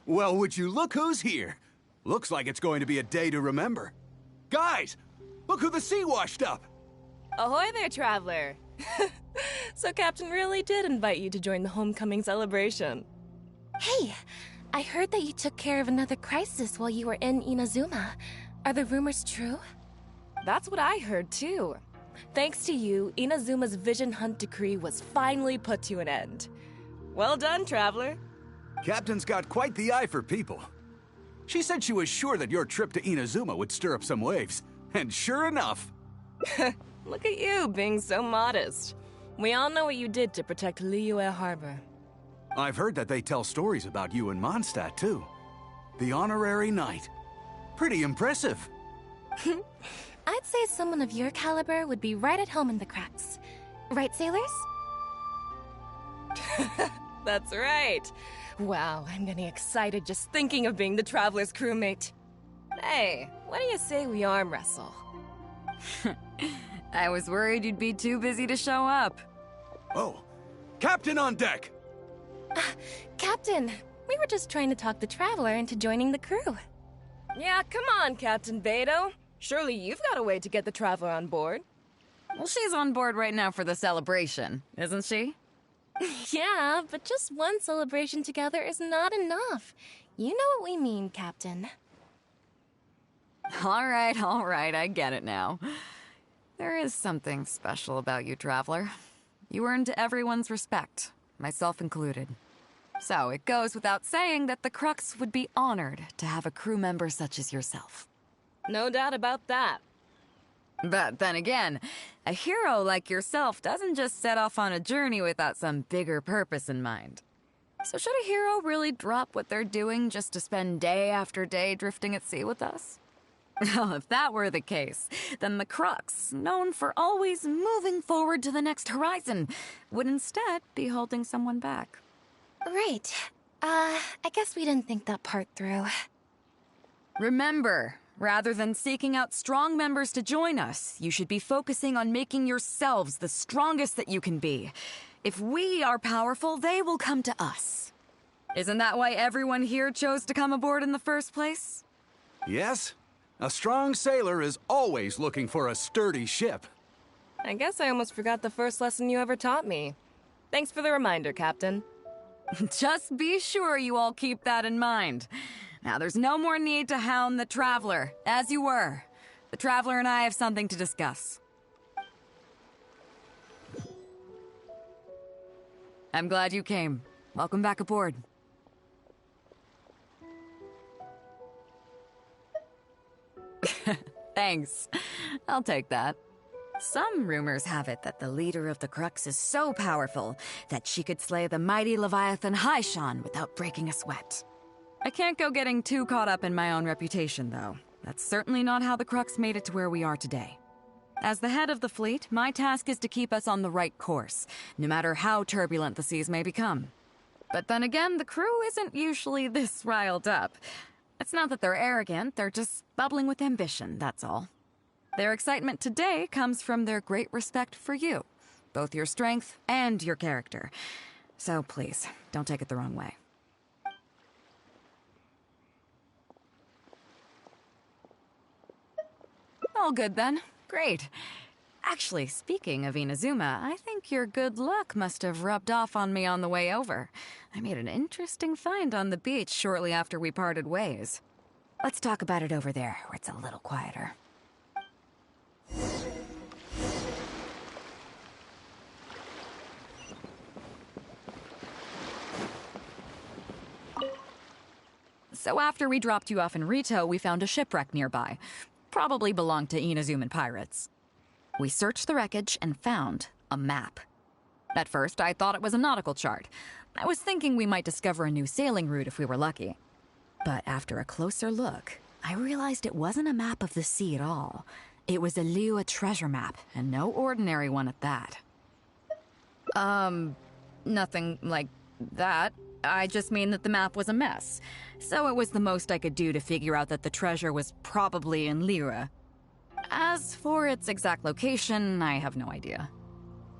Well, would you look who's here? Looks like it's going to be a day to remember. Guys, look who the sea washed up! Ahoy there, traveler! So Captain really did invite you to join the homecoming celebration. Hey, I heard that you took care of another crisis while you were in Inazuma. Are the rumors true? That's what I heard too. Thanks to you, Inazuma's Vision Hunt decree was finally put to an end. Well done, traveler. Captain's got quite the eye for people. She said she was sure that your trip to Inazuma would stir up some waves. And sure enough... Look at you, being so modest. We all know what you did to protect Liyue Harbor. I've heard that they tell stories about you in Mondstadt, too. The honorary knight. Pretty impressive. I'd say someone of your caliber would be right at home in the Crux. Right, sailors? That's right. Wow, I'm getting excited just thinking of being the Traveler's crewmate. Hey, what do you say we arm wrestle? I was worried you'd be too busy to show up. Oh, Captain on deck! Captain, we were just trying to talk the Traveler into joining the crew. Yeah, come on, Captain Beidou. Surely you've got a way to get the Traveler on board. Well, she's on board right now for the celebration, isn't she? Yeah, but just one celebration together is not enough. You know what we mean, Captain. All right, I get it now. There is something special about you, Traveler. You earned everyone's respect, myself included. So it goes without saying that the Crux would be honored to have a crew member such as yourself. No doubt about that. But then again, a hero like yourself doesn't just set off on a journey without some bigger purpose in mind. So should a hero really drop what they're doing just to spend day after day drifting at sea with us? Well, if that were the case, then the Crux, known for always moving forward to the next horizon, would instead be holding someone back. Right. I guess we didn't think that part through. Remember, rather than seeking out strong members to join us, you should be focusing on making yourselves the strongest that you can be. If we are powerful, they will come to us. Isn't that why everyone here chose to come aboard in the first place? Yes. A strong sailor is always looking for a sturdy ship. I guess I almost forgot the first lesson you ever taught me. Thanks for the reminder, Captain. Just be sure you all keep that in mind. Now, there's no more need to hound the Traveler, as you were. The Traveler and I have something to discuss. I'm glad you came. Welcome back aboard. Thanks. I'll take that. Some rumors have it that the leader of the Crux is so powerful that she could slay the mighty Leviathan Haishan without breaking a sweat. I can't go getting too caught up in my own reputation, though. That's certainly not how the Crux made it to where we are today. As the head of the fleet, my task is to keep us on the right course, no matter how turbulent the seas may become. But then again, the crew isn't usually this riled up. It's not that they're arrogant, they're just bubbling with ambition, that's all. Their excitement today comes from their great respect for you, both your strength and your character. So please, don't take it the wrong way. All good then. Great. Actually, speaking of Inazuma, I think your good luck must have rubbed off on me on the way over. I made an interesting find on the beach shortly after we parted ways. Let's talk about it over there, where it's a little quieter. So after we dropped you off in Rito, we found a shipwreck nearby. Probably belonged to Inazuman pirates. We searched the wreckage and found a map. At first, I thought it was a nautical chart. I was thinking we might discover a new sailing route if we were lucky. But after a closer look, I realized it wasn't a map of the sea at all. It was a Liyue treasure map, and no ordinary one at that. Nothing like that. I just mean that the map was a mess. So it was the most I could do to figure out that the treasure was probably in Liyue. As for its exact location, I have no idea.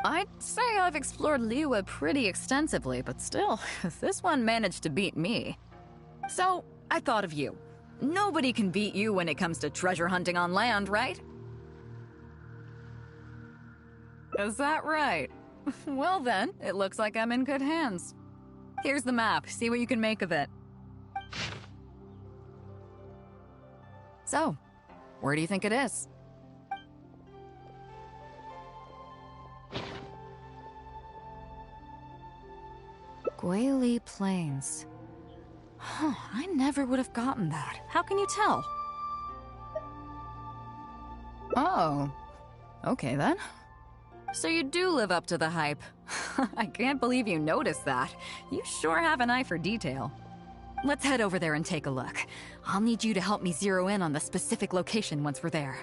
I'd say I've explored Liyue pretty extensively, but still, this one managed to beat me. So, I thought of you. Nobody can beat you when it comes to treasure hunting on land, right? Is that right? Well then, it looks like I'm in good hands. Here's the map, see what you can make of it. So, where do you think it is? Guili Plains. Huh, I never would have gotten that. How can you tell? Oh, okay then. So you do live up to the hype. I can't believe you noticed that. You sure have an eye for detail. Let's head over there and take a look. I'll need you to help me zero in on the specific location once we're there.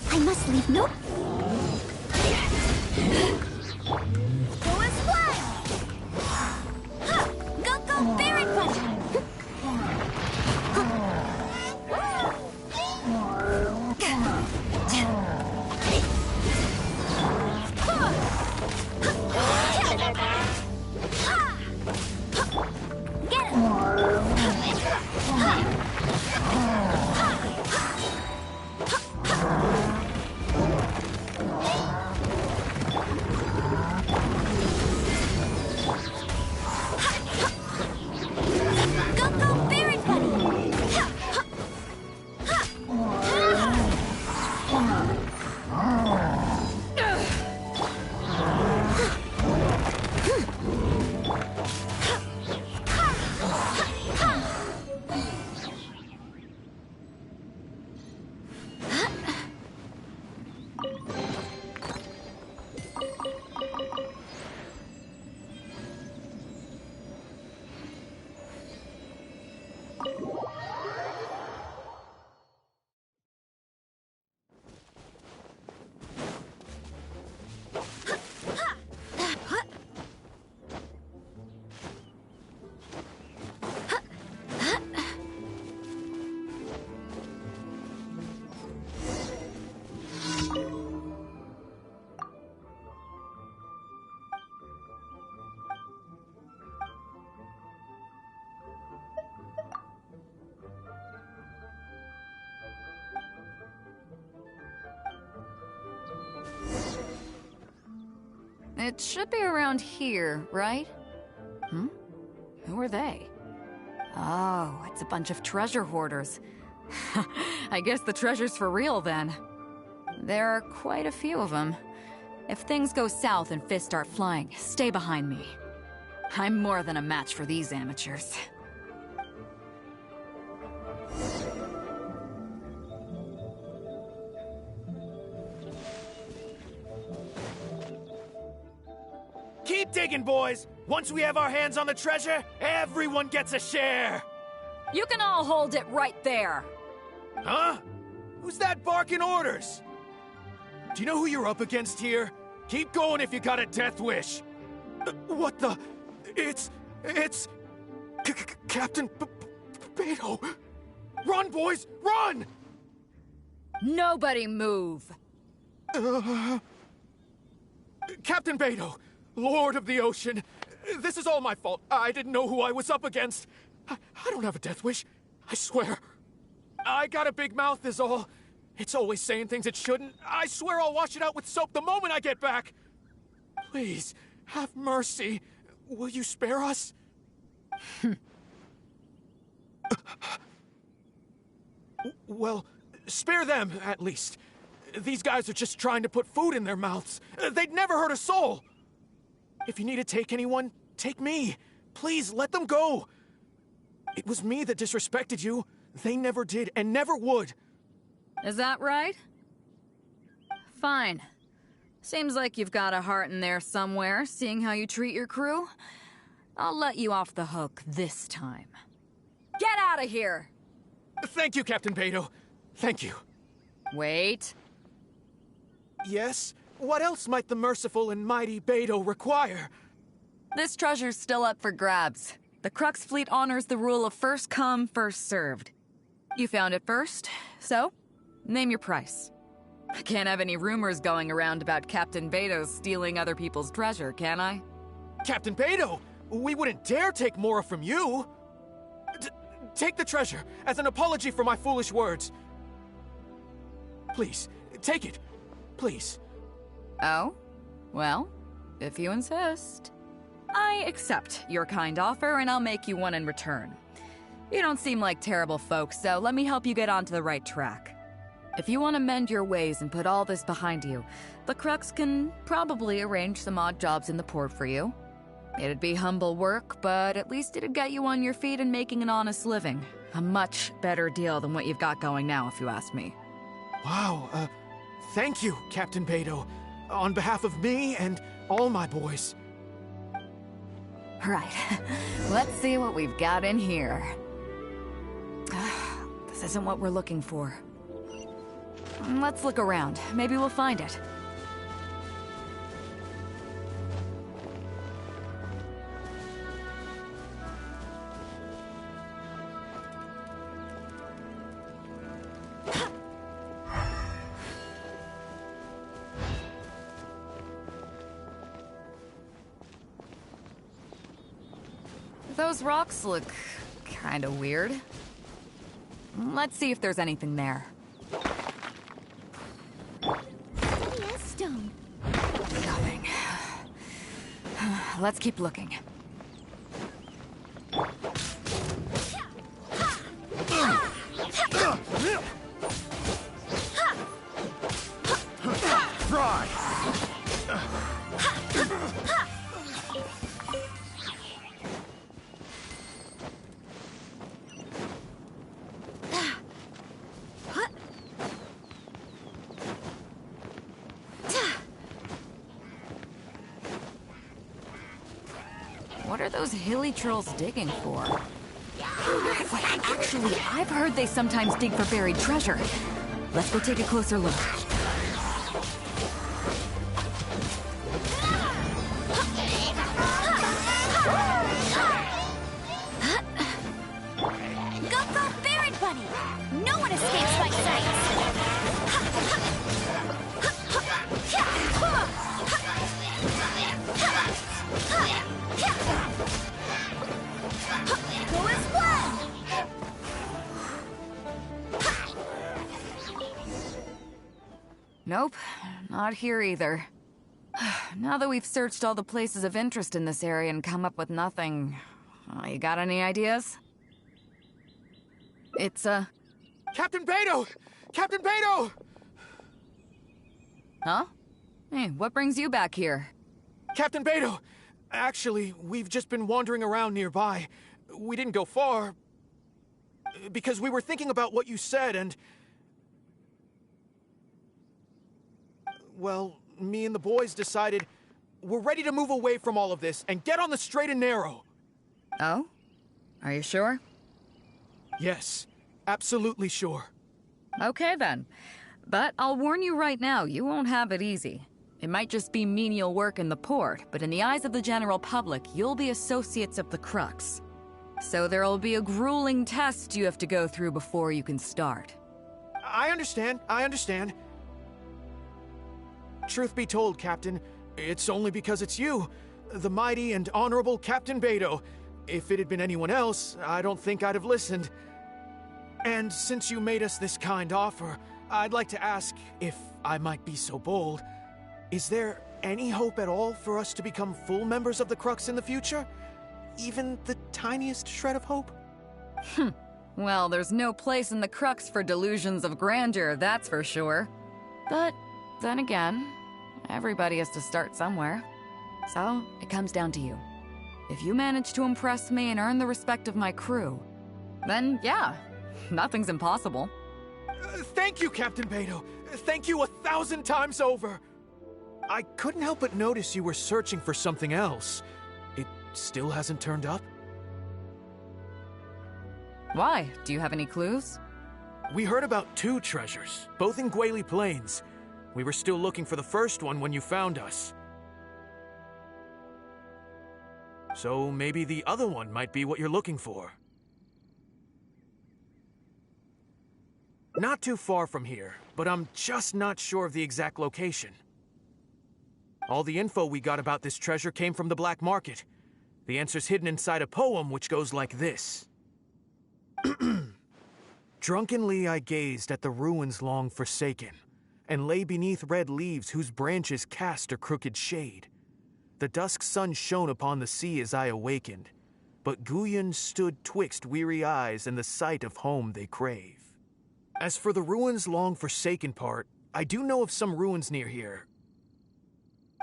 I must leave no... Go as one! Ha! Go, go, Barret Bunny! Get Go, go, Barret Bunny! It should be around here, right? Hmm? Who are they? Oh, it's a bunch of treasure hoarders. I guess the treasure's for real then. There are quite a few of them. If things go south and fists start flying, stay behind me. I'm more than a match for these amateurs. Keep digging, boys! Once we have our hands on the treasure, everyone gets a share! You can all hold it right there! Huh? Who's that barking orders? Do you know who you're up against here? Keep going if you got a death wish! What the... It's... Captain Beidou! Run, boys! Run! Nobody move! Captain Beidou, Lord of the Ocean, this is all my fault. I didn't know who I was up against. I don't have a death wish. I swear. I got a big mouth is all. It's always saying things it shouldn't. I swear I'll wash it out with soap the moment I get back. Please, have mercy. Will you spare us? Well, spare them, at least. These guys are just trying to put food in their mouths. They'd never hurt a soul. If you need to take anyone, take me. Please, let them go. It was me that disrespected you. They never did, and never would. Is that right? Fine. Seems like you've got a heart in there somewhere, seeing how you treat your crew. I'll let you off the hook this time. Get out of here! Thank you, Captain Beidou. Thank you. Wait. Yes? What else might the merciful and mighty Beidou require? This treasure's still up for grabs. The Crux fleet honors the rule of first come, first served. You found it first, so name your price. I can't have any rumors going around about Captain Beidou stealing other people's treasure, can I? Captain Beidou, we wouldn't dare take more from you. Take the treasure as an apology for my foolish words. Please, take it. Please. Oh? Well, if you insist. I accept your kind offer, and I'll make you one in return. You don't seem like terrible folks, so let me help you get onto the right track. If you want to mend your ways and put all this behind you, the Crux can probably arrange some odd jobs in the port for you. It'd be humble work, but at least it'd get you on your feet and making an honest living. A much better deal than what you've got going now, if you ask me. Wow, thank you, Captain Beidou. On behalf of me and all my boys. Right. Let's see what we've got in here. This isn't what we're looking for. Let's look around. Maybe we'll find it. Those rocks look kinda weird. Let's see if there's anything there. Yes, stone. Nothing. Let's keep looking. Try! What are those hilly trolls digging for? Actually, I've heard they sometimes dig for buried treasure. Let's go take a closer look. Go, buried bunny! No one escapes my sight! Go as planned! Nope, not here either. Now that we've searched all the places of interest in this area and come up with nothing, you got any ideas? It's, Captain Beidou! Captain Beidou! Huh? Hey, what brings you back here? Captain Beidou! Actually, we've just been wandering around nearby. We didn't go far, because we were thinking about what you said and... Well, me and the boys decided we're ready to move away from all of this and get on the straight and narrow. Oh? Are you sure? Yes, absolutely sure. Okay then. But I'll warn you right now, you won't have it easy. It might just be menial work in the port, but in the eyes of the general public, you'll be associates of the Crux. So there'll be a grueling test you have to go through before you can start. I understand. Truth be told, Captain, it's only because it's you, the mighty and honorable Captain Beidou. If it had been anyone else, I don't think I'd have listened. And since you made us this kind offer, I'd like to ask, if I might be so bold, is there any hope at all for us to become full members of the Crux in the future? Even the tiniest shred of hope? Well, there's no place in the Crux for delusions of grandeur, that's for sure. But then again, everybody has to start somewhere. So it comes down to you. If you manage to impress me and earn the respect of my crew, then yeah, nothing's impossible. Thank you, Captain Beidou. Thank you 1,000 times over. I couldn't help but notice you were searching for something else. It still hasn't turned up? Why? Do you have any clues? We heard about 2 treasures, both in Guili Plains. We were still looking for the first one when you found us. So maybe the other one might be what you're looking for. Not too far from here, but I'm just not sure of the exact location. All the info we got about this treasure came from the black market. The answer's hidden inside a poem which goes like this. Drunkenly I gazed at the ruins long forsaken, and lay beneath red leaves whose branches cast a crooked shade. The dusk sun shone upon the sea as I awakened, but Guyon stood twixt weary eyes and the sight of home they crave. As for the ruins long forsaken part, I do know of some ruins near here.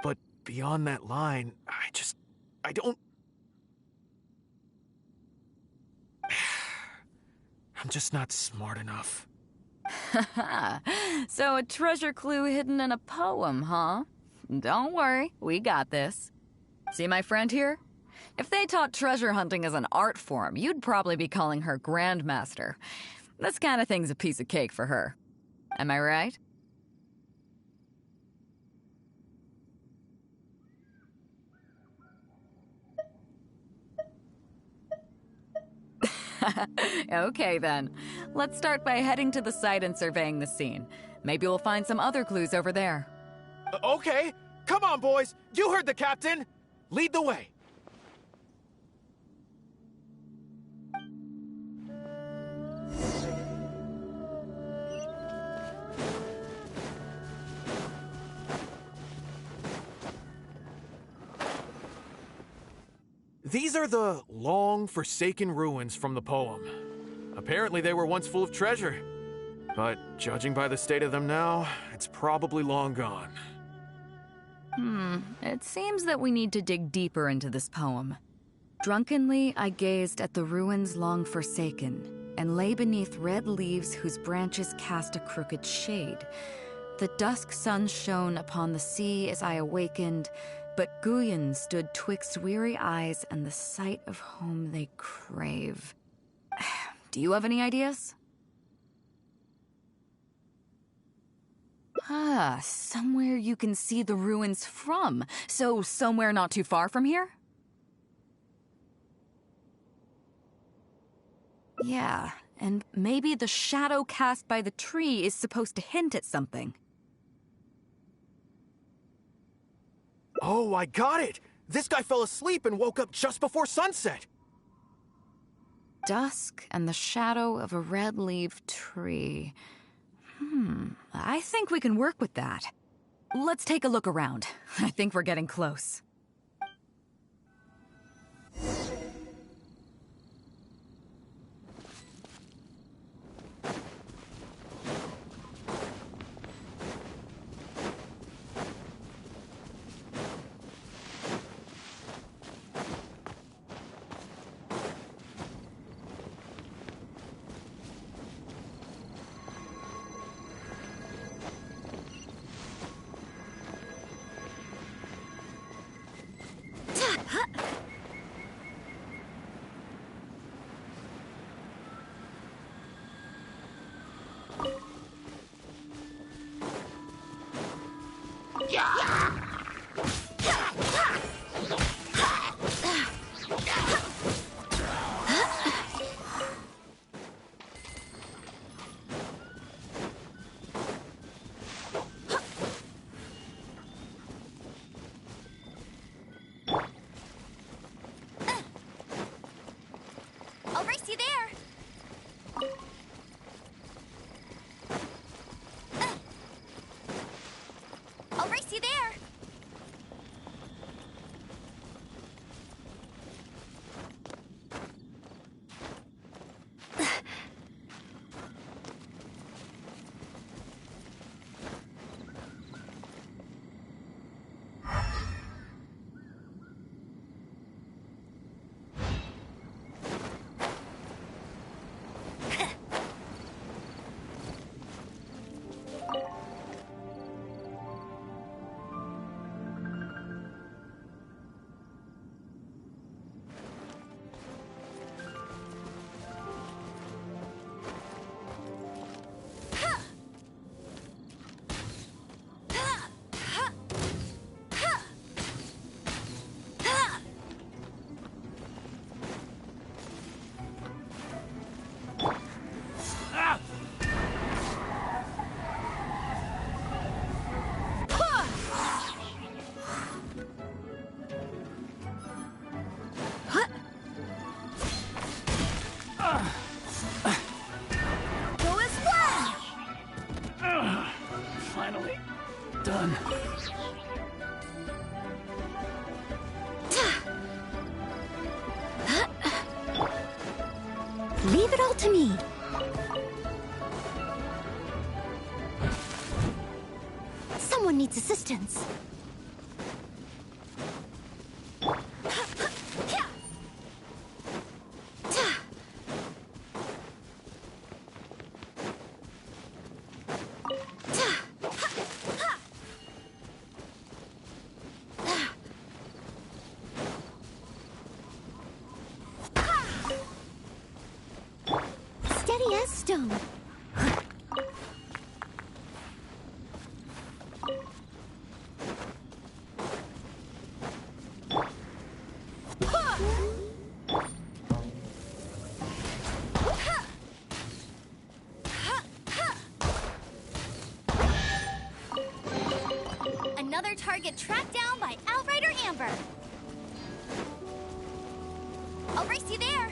But beyond that line, I don't... I'm just not smart enough. So a treasure clue hidden in a poem, huh? Don't worry, we got this. See my friend here? If they taught treasure hunting as an art form, you'd probably be calling her Grandmaster. This kind of thing's a piece of cake for her. Am I right? Okay then. Let's start by heading to the site and surveying the scene. Maybe we'll find some other clues over there. Okay, come on boys, you heard the captain. Lead the way. These are the long forsaken ruins from the poem. Apparently they were once full of treasure, but judging by the state of them now, it's probably long gone. It seems that we need to dig deeper into this poem. Drunkenly I gazed at the ruins long forsaken, and lay beneath red leaves whose branches cast a crooked shade. The dusk sun shone upon the sea as I awakened, but Guyon stood twixt weary eyes and the sight of home they crave. Do you have any ideas? Somewhere you can see the ruins from. So somewhere not too far from here? Yeah, and maybe the shadow cast by the tree is supposed to hint at something. Oh, I got it! This guy fell asleep and woke up just before sunset! Dusk and the shadow of a red-leaved tree. I think we can work with that. Let's take a look around. I think we're getting close. I'll race you there. I'll race you there. Finally. Done. Leave it all to me. Someone needs assistance. Steady as stone. Another target tracked down by Outrider Amber. I'll race you there.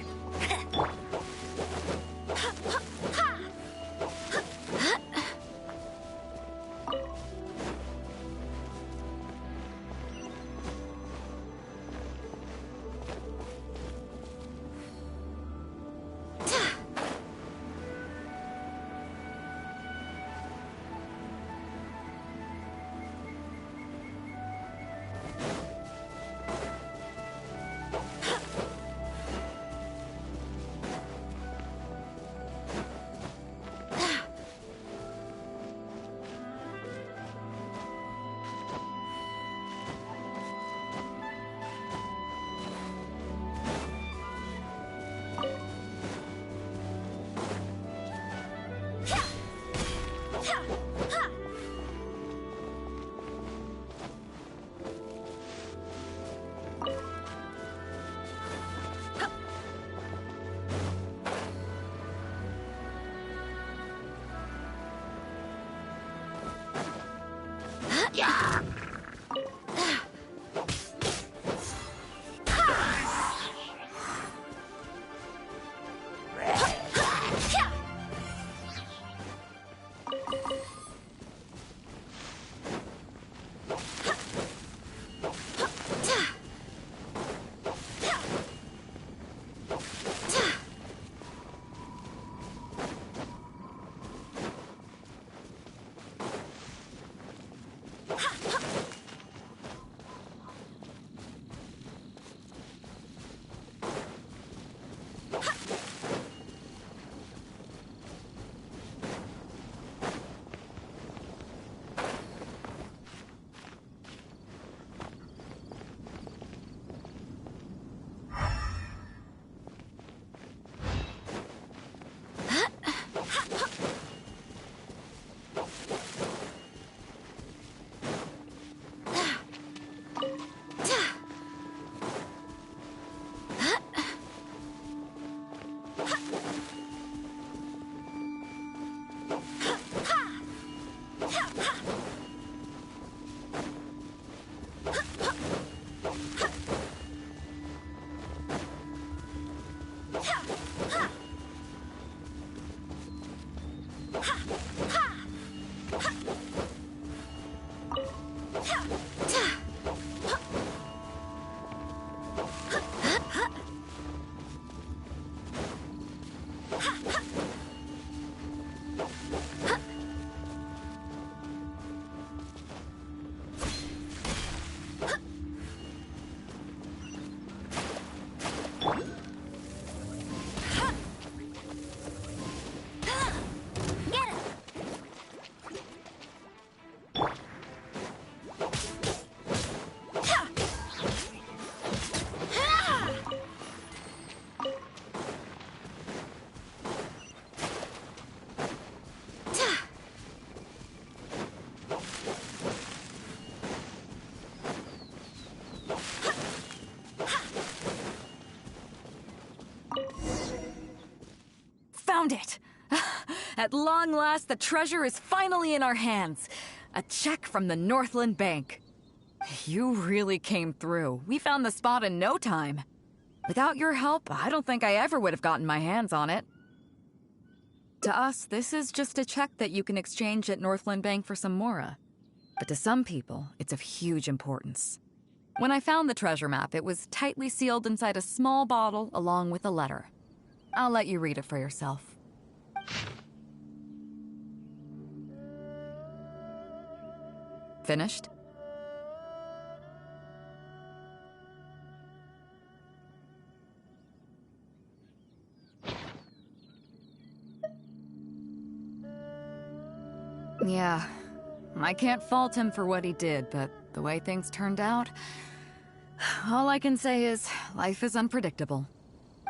Found it! At long last, the treasure is finally in our hands. A check from the Northland Bank. You really came through. We found the spot in no time. Without your help, I don't think I ever would have gotten my hands on it. To us, this is just a check that you can exchange at Northland Bank for some Mora. But to some people, it's of huge importance. When I found the treasure map, it was tightly sealed inside a small bottle along with a letter. I'll let you read it for yourself. Finished? Yeah, I can't fault him for what he did, but the way things turned out, all I can say is life is unpredictable.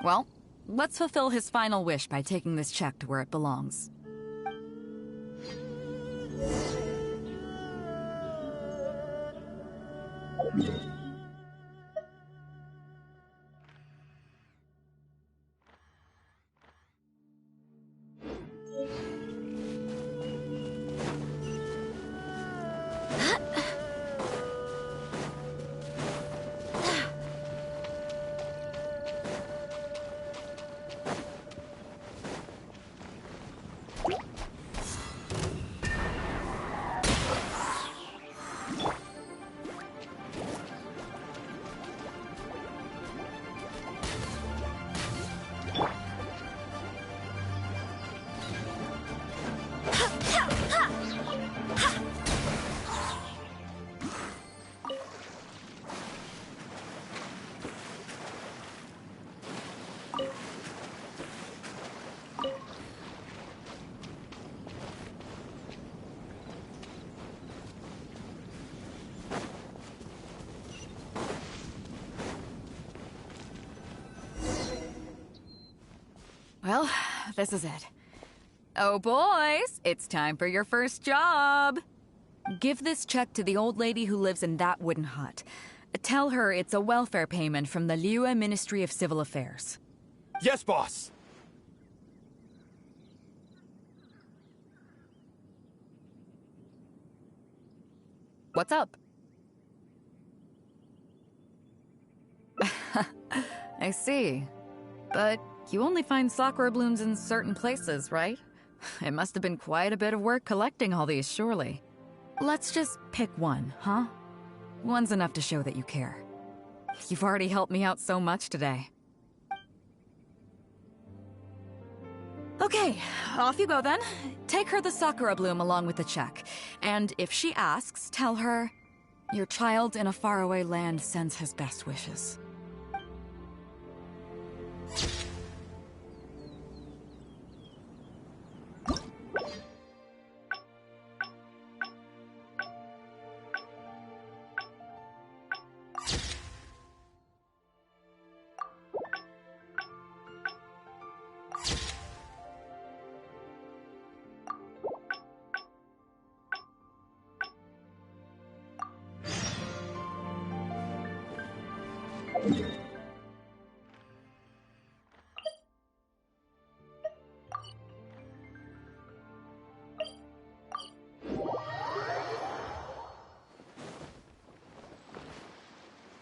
Well, let's fulfill his final wish by taking this check to where it belongs. Well, this is it. Oh, boys, it's time for your first job. Give this check to the old lady who lives in that wooden hut. Tell her it's a welfare payment from the Liyue Ministry of Civil Affairs. Yes, boss! What's up? I see. But you only find sakura blooms in certain places, right? It must have been quite a bit of work collecting all these, surely. Let's just pick one, huh? One's enough to show that you care. You've already helped me out so much today. Okay, off you go then. Take her the sakura bloom along with the check. And if she asks, tell her, your child in a faraway land sends his best wishes.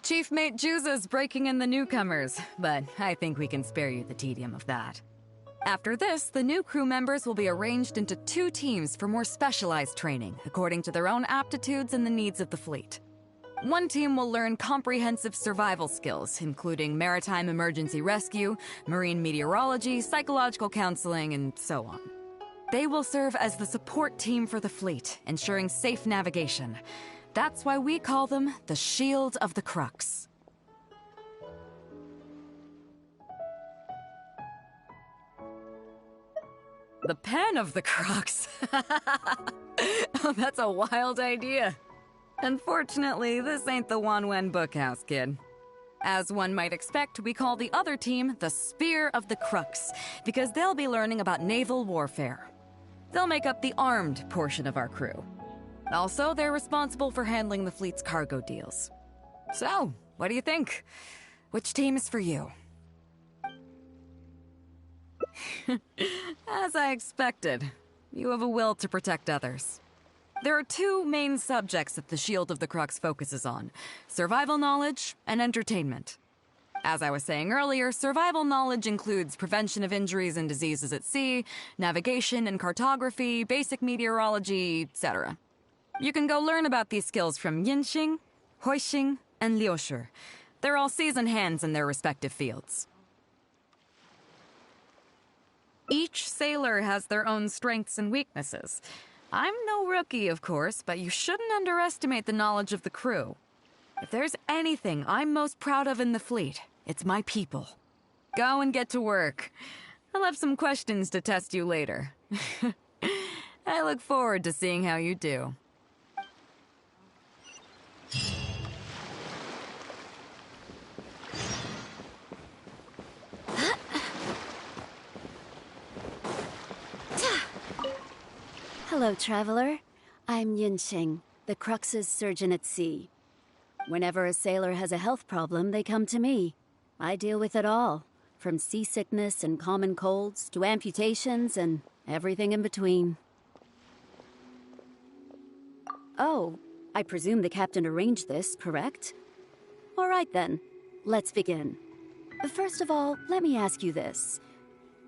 Chief Mate Juza's breaking in the newcomers, but I think we can spare you the tedium of that. After this, the new crew members will be arranged into 2 teams for more specialized training, according to their own aptitudes and the needs of the fleet. One team will learn comprehensive survival skills, including maritime emergency rescue, marine meteorology, psychological counseling, and so on. They will serve as the support team for the fleet, ensuring safe navigation. That's why we call them the Shield of the Crux. The Pen of the Crux. Oh, that's a wild idea. Unfortunately, this ain't the Wanwen Bookhouse, kid. As one might expect, we call the other team the Spear of the Crux, because they'll be learning about naval warfare. They'll make up the armed portion of our crew. Also, they're responsible for handling the fleet's cargo deals. So, what do you think? Which team is for you? As I expected, you have a will to protect others. There are 2 main subjects that the Shield of the Crux focuses on: survival knowledge and entertainment. As I was saying earlier, survival knowledge includes prevention of injuries and diseases at sea, navigation and cartography, basic meteorology, etc. You can go learn about these skills from Yinxing, Huixing, and Liushi. They're all seasoned hands in their respective fields. Each sailor has their own strengths and weaknesses. I'm no rookie, of course, but you shouldn't underestimate the knowledge of the crew. If there's anything I'm most proud of in the fleet, it's my people. Go and get to work. I'll have some questions to test you later. I look forward to seeing how you do. Hello, traveler. I'm Yinxing, the Crux's surgeon at sea. Whenever a sailor has a health problem, they come to me. I deal with it all, from seasickness and common colds to amputations and everything in between. Oh, I presume the captain arranged this, correct? All right then, let's begin. First of all, let me ask you this.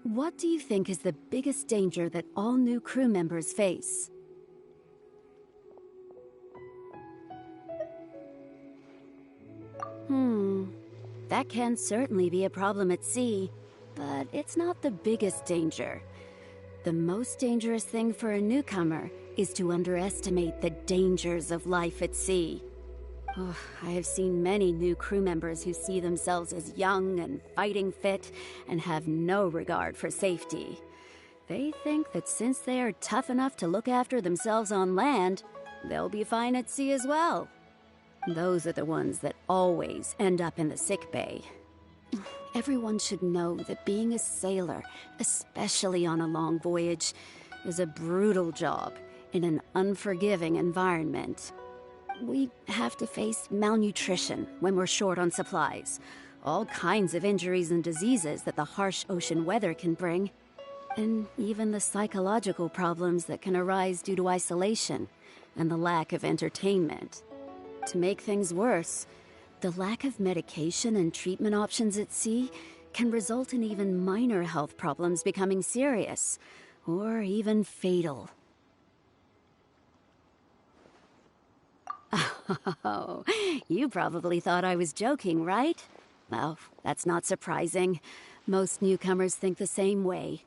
What do you think is the biggest danger that all new crew members face? That can certainly be a problem at sea, but it's not the biggest danger. The most dangerous thing for a newcomer is to underestimate the dangers of life at sea. Oh, I have seen many new crew members who see themselves as young and fighting fit and have no regard for safety. They think that since they are tough enough to look after themselves on land, they'll be fine at sea as well. Those are the ones that always end up in the sick bay. Everyone should know that being a sailor, especially on a long voyage, is a brutal job in an unforgiving environment. We have to face malnutrition when we're short on supplies, all kinds of injuries and diseases that the harsh ocean weather can bring, and even the psychological problems that can arise due to isolation and the lack of entertainment. To make things worse, the lack of medication and treatment options at sea can result in even minor health problems becoming serious, or even fatal. Oh, you probably thought I was joking, right? Well, that's not surprising. Most newcomers think the same way.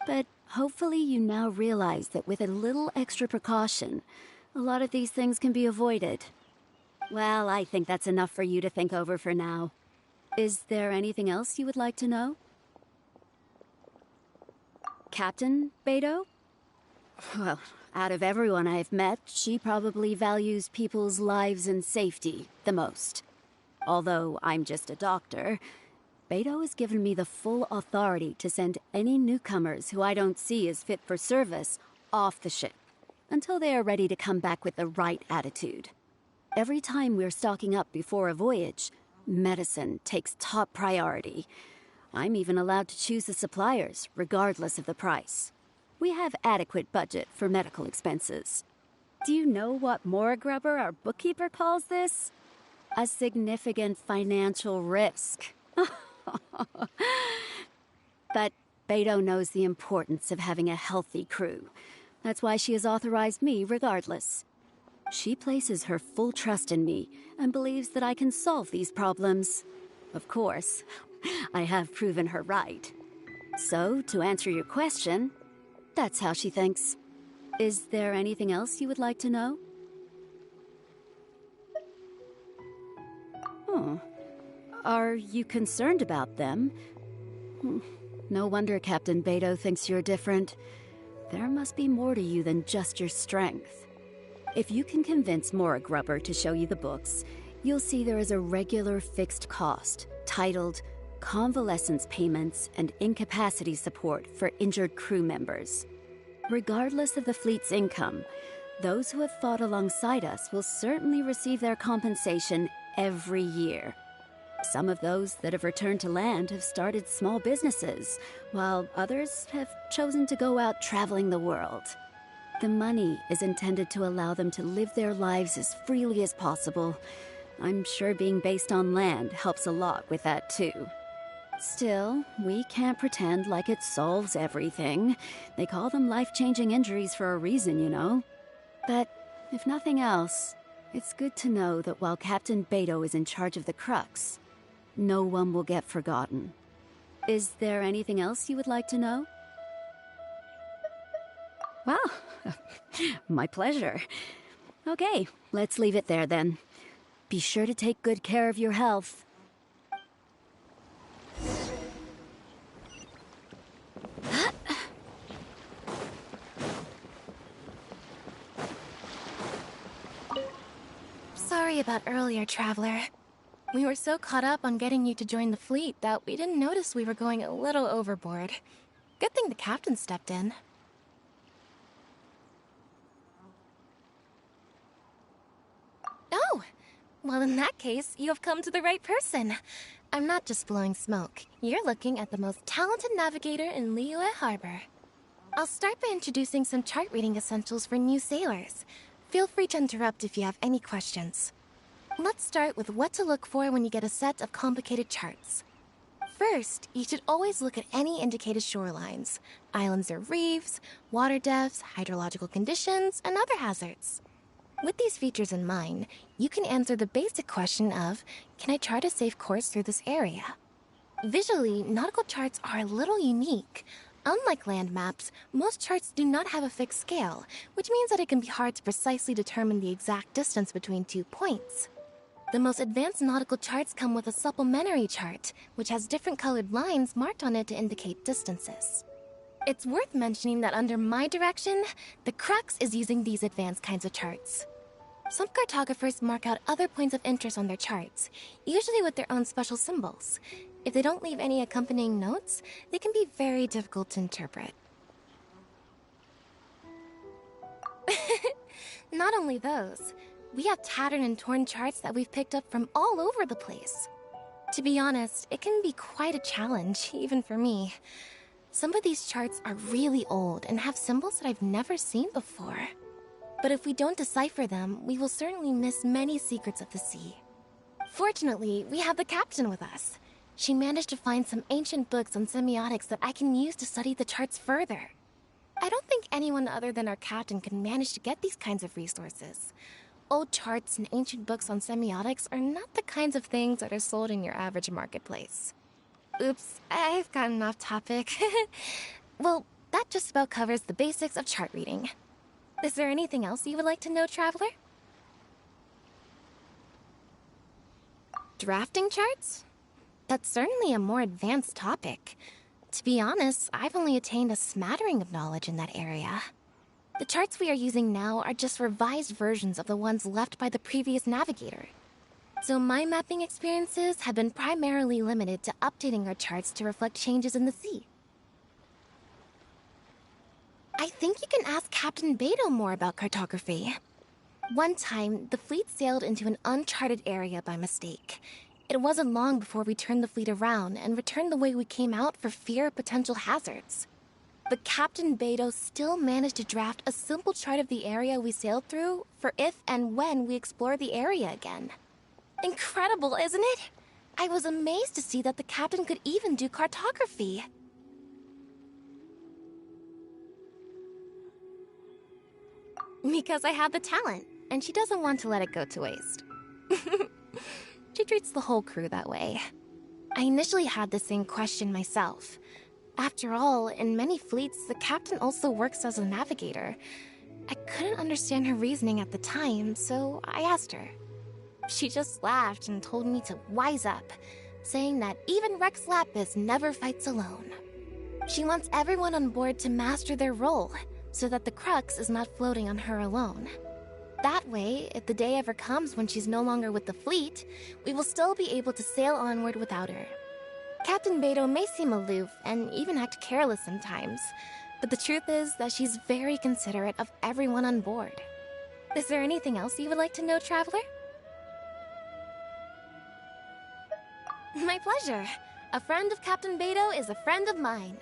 But hopefully you now realize that with a little extra precaution, a lot of these things can be avoided. Well, I think that's enough for you to think over for now. Is there anything else you would like to know? Captain Beidou? Well, out of everyone I've met, she probably values people's lives and safety the most. Although I'm just a doctor, Beidou has given me the full authority to send any newcomers who I don't see as fit for service off the ship, until they are ready to come back with the right attitude. Every time we're stocking up before a voyage, medicine takes top priority. I'm even allowed to choose the suppliers, regardless of the price. We have adequate budget for medical expenses. Do you know what Morgrubber, our bookkeeper, calls this? A significant financial risk. But Beidou knows the importance of having a healthy crew. That's why she has authorized me regardless. She places her full trust in me and believes that I can solve these problems. Of course, I have proven her right. So, to answer your question, that's how she thinks. Is there anything else you would like to know? Are you concerned about them? No wonder Captain Beidou thinks you're different. There must be more to you than just your strength. If you can convince Morgrubber to show you the books, you'll see there is a regular fixed cost, titled Convalescence Payments and Incapacity Support for Injured Crew Members. Regardless of the fleet's income, those who have fought alongside us will certainly receive their compensation every year. Some of those that have returned to land have started small businesses, while others have chosen to go out traveling the world. The money is intended to allow them to live their lives as freely as possible, I'm sure being based on land helps a lot with that too. Still, we can't pretend like it solves everything. They call them life-changing injuries for a reason, you know. But if nothing else, it's good to know that while Captain Beidou is in charge of the Crux, no one will get forgotten. Is there anything else you would like to know? Well, my pleasure. Okay, let's leave it there then. Be sure to take good care of your health. Sorry about earlier, Traveler. We were so caught up on getting you to join the fleet that we didn't notice we were going a little overboard. Good thing the captain stepped in. Oh! Well, in that case, you have come to the right person. I'm not just blowing smoke. You're looking at the most talented navigator in Liyue Harbor. I'll start by introducing some chart reading essentials for new sailors. Feel free to interrupt if you have any questions. Let's start with what to look for when you get a set of complicated charts. First, you should always look at any indicated shorelines, islands or reefs, water depths, hydrological conditions, and other hazards. With these features in mind, you can answer the basic question of, can I chart a safe course through this area? Visually, nautical charts are a little unique. Unlike land maps, most charts do not have a fixed scale, which means that it can be hard to precisely determine the exact distance between 2 points. The most advanced nautical charts come with a supplementary chart, which has different colored lines marked on it to indicate distances. It's worth mentioning that under my direction, the Crux is using these advanced kinds of charts. Some cartographers mark out other points of interest on their charts, usually with their own special symbols. If they don't leave any accompanying notes, they can be very difficult to interpret. Not only those, we have tattered and torn charts that we've picked up from all over the place. To be honest, it can be quite a challenge, even for me. Some of these charts are really old and have symbols that I've never seen before. But if we don't decipher them, we will certainly miss many secrets of the sea. Fortunately, we have the captain with us. She managed to find some ancient books on semiotics that I can use to study the charts further. I don't think anyone other than our captain could manage to get these kinds of resources. Old charts and ancient books on semiotics are not the kinds of things that are sold in your average marketplace. Oops, I've gotten off topic. Well, that just about covers the basics of chart reading. Is there anything else you would like to know, Traveler? Drafting charts? That's certainly a more advanced topic. To be honest, I've only attained a smattering of knowledge in that area. The charts we are using now are just revised versions of the ones left by the previous navigator. So my mapping experiences have been primarily limited to updating our charts to reflect changes in the sea. I think you can ask Captain Beidou more about cartography. One time, the fleet sailed into an uncharted area by mistake. It wasn't long before we turned the fleet around and returned the way we came out for fear of potential hazards. But Captain Beidou still managed to draft a simple chart of the area we sailed through for if and when we explore the area again. Incredible, isn't it? I was amazed to see that the captain could even do cartography. Because I have the talent, and she doesn't want to let it go to waste. She treats the whole crew that way. I initially had the same question myself. After all, in many fleets, the captain also works as a navigator. I couldn't understand her reasoning at the time, so I asked her. She just laughed and told me to wise up, saying that even Rex Lapis never fights alone. She wants everyone on board to master their role, so that the Crux is not floating on her alone. That way, if the day ever comes when she's no longer with the fleet, we will still be able to sail onward without her. Captain Beidou may seem aloof and even act careless sometimes, but the truth is that she's very considerate of everyone on board. Is there anything else you would like to know, Traveler? My pleasure. A friend of Captain Beidou is a friend of mine.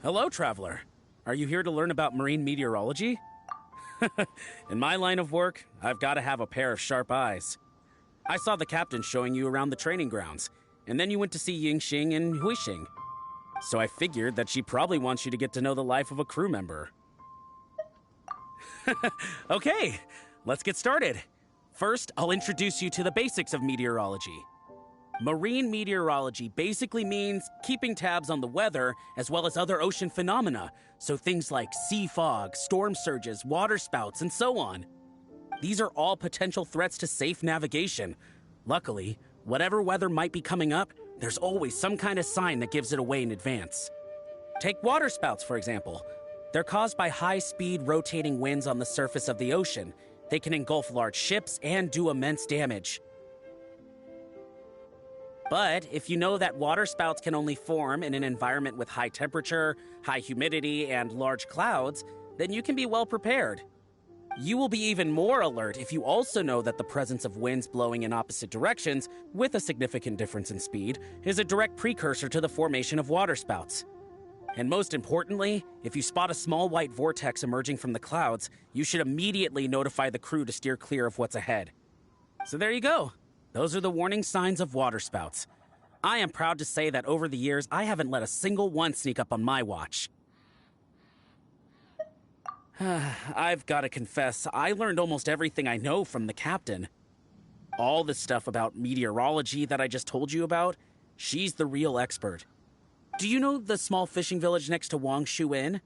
Hello, traveler. Are you here to learn about marine meteorology? In my line of work, I've got to have a pair of sharp eyes. I saw the captain showing you around the training grounds, and then you went to see Yingxing and Huixing. So I figured that she probably wants you to get to know the life of a crew member. Okay, let's get started. First, I'll introduce you to the basics of meteorology. Marine meteorology basically means keeping tabs on the weather as well as other ocean phenomena, so things like sea fog, storm surges, water spouts, and so on. These are all potential threats to safe navigation. Luckily, whatever weather might be coming up, there's always some kind of sign that gives it away in advance. Take water spouts, for example. They're caused by high-speed rotating winds on the surface of the ocean. They can engulf large ships and do immense damage. But if you know that water spouts can only form in an environment with high temperature, high humidity, and large clouds, then you can be well prepared. You will be even more alert if you also know that the presence of winds blowing in opposite directions, with a significant difference in speed, is a direct precursor to the formation of waterspouts. And most importantly, if you spot a small white vortex emerging from the clouds, you should immediately notify the crew to steer clear of what's ahead. So there you go. Those are the warning signs of waterspouts. I am proud to say that over the years, I haven't let a single one sneak up on my watch. I've got to confess, I learned almost everything I know from the captain. All the stuff about meteorology that I just told you about, she's the real expert. Do you know the small fishing village next to Wangshu Inn?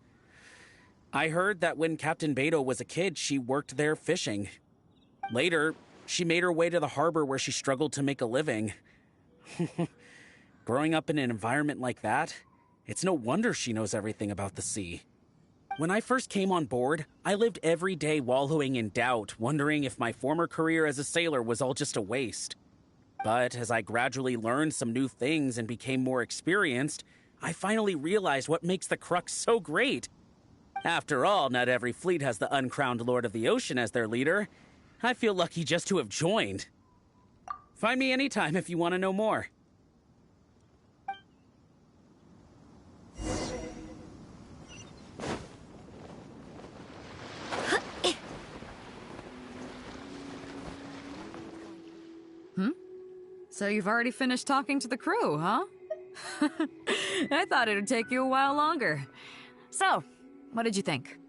I heard that when Captain Beidou was a kid, she worked there fishing. Later, she made her way to the harbor where she struggled to make a living. Growing up in an environment like that, it's no wonder she knows everything about the sea. When I first came on board, I lived every day wallowing in doubt, wondering if my former career as a sailor was all just a waste. But as I gradually learned some new things and became more experienced, I finally realized what makes the Crux so great. After all, not every fleet has the uncrowned Lord of the Ocean as their leader. I feel lucky just to have joined. Find me anytime if you want to know more. So you've already finished talking to the crew, huh? I thought it'd take you a while longer. So, what did you think?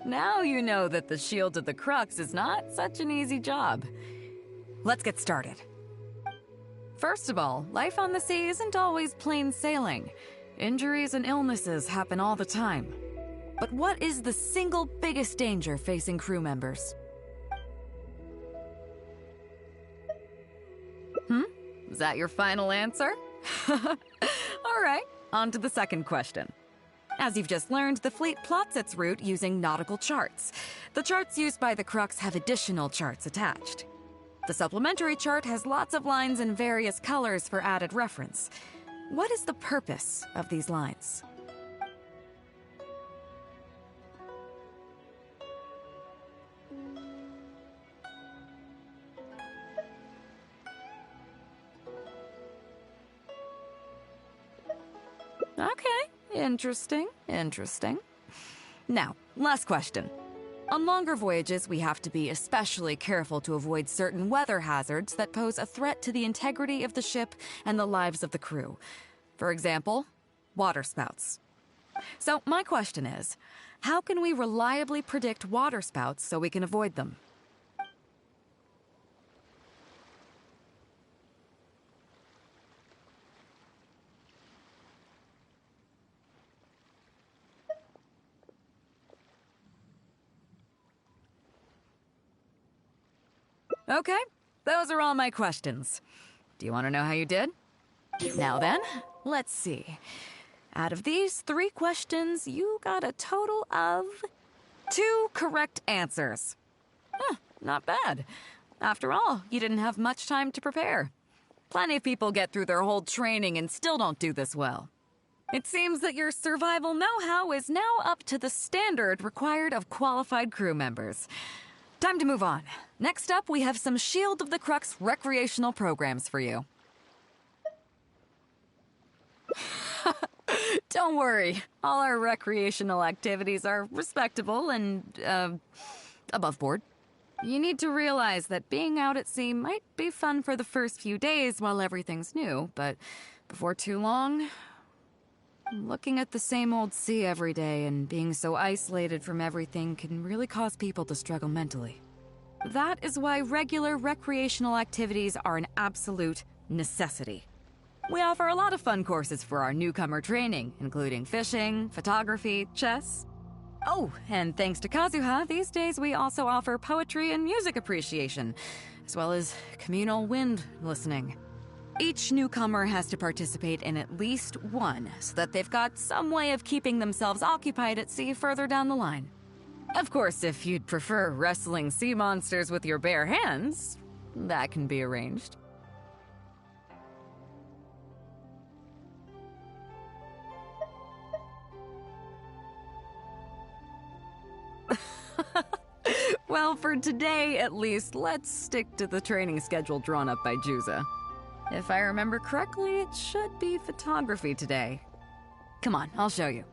Now you know that the shield of the Crux is not such an easy job. Let's get started. First of all, life on the sea isn't always plain sailing. Injuries and illnesses happen all the time. But what is the single biggest danger facing crew members? Is that your final answer? All right, on to the second question. As you've just learned, the fleet plots its route using nautical charts. The charts used by the Crux have additional charts attached. The supplementary chart has lots of lines in various colors for added reference. What is the purpose of these lines? Okay, interesting. Now, last question. On longer voyages, we have to be especially careful to avoid certain weather hazards that pose a threat to the integrity of the ship and the lives of the crew. For example, waterspouts. So my question is, how can we reliably predict waterspouts so we can avoid them? Okay, those are all my questions. Do you want to know how you did? Now then, let's see. Out of these 3 questions, you got a total of 2 correct answers. Not bad. After all, you didn't have much time to prepare. Plenty of people get through their whole training and still don't do this well. It seems that your survival know-how is now up to the standard required of qualified crew members. Time to move on. Next up, we have some Shield of the Crux recreational programs for you. Don't worry. All our recreational activities are respectable and, above board. You need to realize that being out at sea might be fun for the first few days while everything's new, but before too long, looking at the same old sea every day and being so isolated from everything can really cause people to struggle mentally. That is why regular recreational activities are an absolute necessity. We offer a lot of fun courses for our newcomer training, including fishing, photography, chess. Oh, and thanks to Kazuha, these days we also offer poetry and music appreciation, as well as communal wind listening. Each newcomer has to participate in at least one, so that they've got some way of keeping themselves occupied at sea further down the line. Of course, if you'd prefer wrestling sea monsters with your bare hands, that can be arranged. Well, for today, at least, let's stick to the training schedule drawn up by Juza. If I remember correctly, it should be photography today. Come on, I'll show you.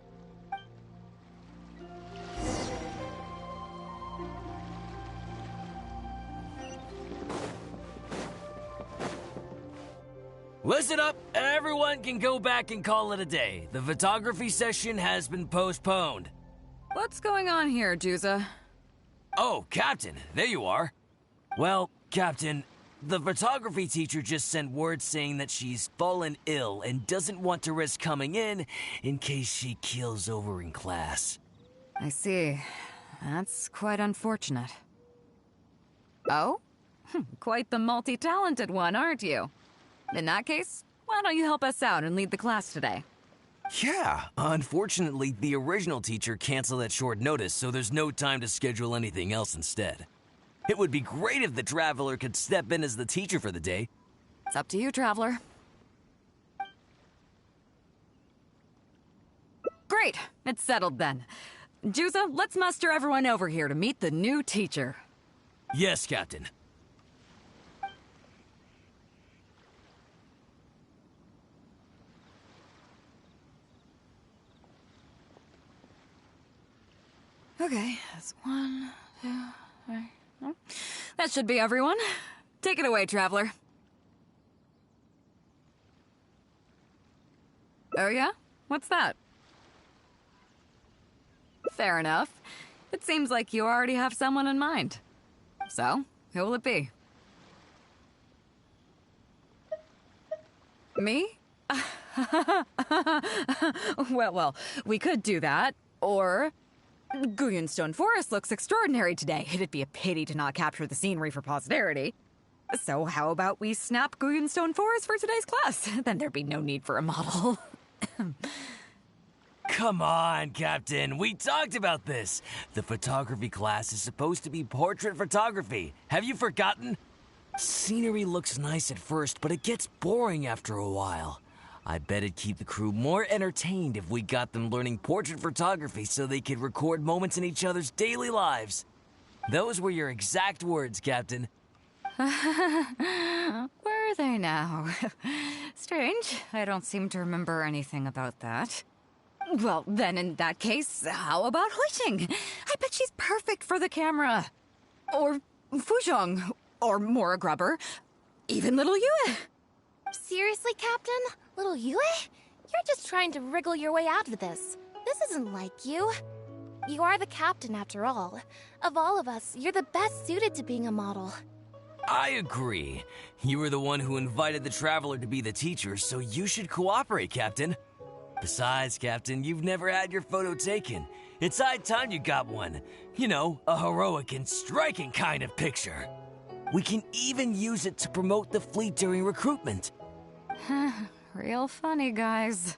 Listen up, everyone can go back and call it a day. The photography session has been postponed. What's going on here, Juza? Oh, Captain, there you are. Well, Captain, the photography teacher just sent word saying that she's fallen ill and doesn't want to risk coming in case she keels over in class. I see. That's quite unfortunate. Oh? Quite the multi-talented one, aren't you? In that case, why don't you help us out and lead the class today? Yeah, unfortunately, the original teacher canceled at short notice, so there's no time to schedule anything else instead. It would be great if the Traveler could step in as the teacher for the day. It's up to you, Traveler. Great! It's settled then. Juza, let's muster everyone over here to meet the new teacher. Yes, Captain. Okay, that's 1, 2, 3. That should be everyone. Take it away, Traveler. Oh yeah? What's that? Fair enough. It seems like you already have someone in mind. So, who will it be? Me? Well, we could do that, or... Guyunstone Forest looks extraordinary today. It'd be a pity to not capture the scenery for posterity. So how about we snap Guyunstone Forest for today's class? Then there'd be no need for a model. Come on, Captain. We talked about this. The photography class is supposed to be portrait photography. Have you forgotten? Scenery looks nice at first, but it gets boring after a while. I bet it'd keep the crew more entertained if we got them learning portrait photography so they could record moments in each other's daily lives. Those were your exact words, Captain. Were they now? Strange. I don't seem to remember anything about that. Well, then in that case, how about Huixing? I bet she's perfect for the camera. Or Fuzhong. Or Mora Grubber. Even little Yue. Seriously, Captain? Little Yue? You're just trying to wriggle your way out of this. This isn't like you. You are the captain, after all. Of all of us, you're the best suited to being a model. I agree. You were the one who invited the Traveler to be the teacher, so you should cooperate, Captain. Besides, Captain, you've never had your photo taken. It's high time you got one. You know, a heroic and striking kind of picture. We can even use it to promote the fleet during recruitment. Real funny, guys.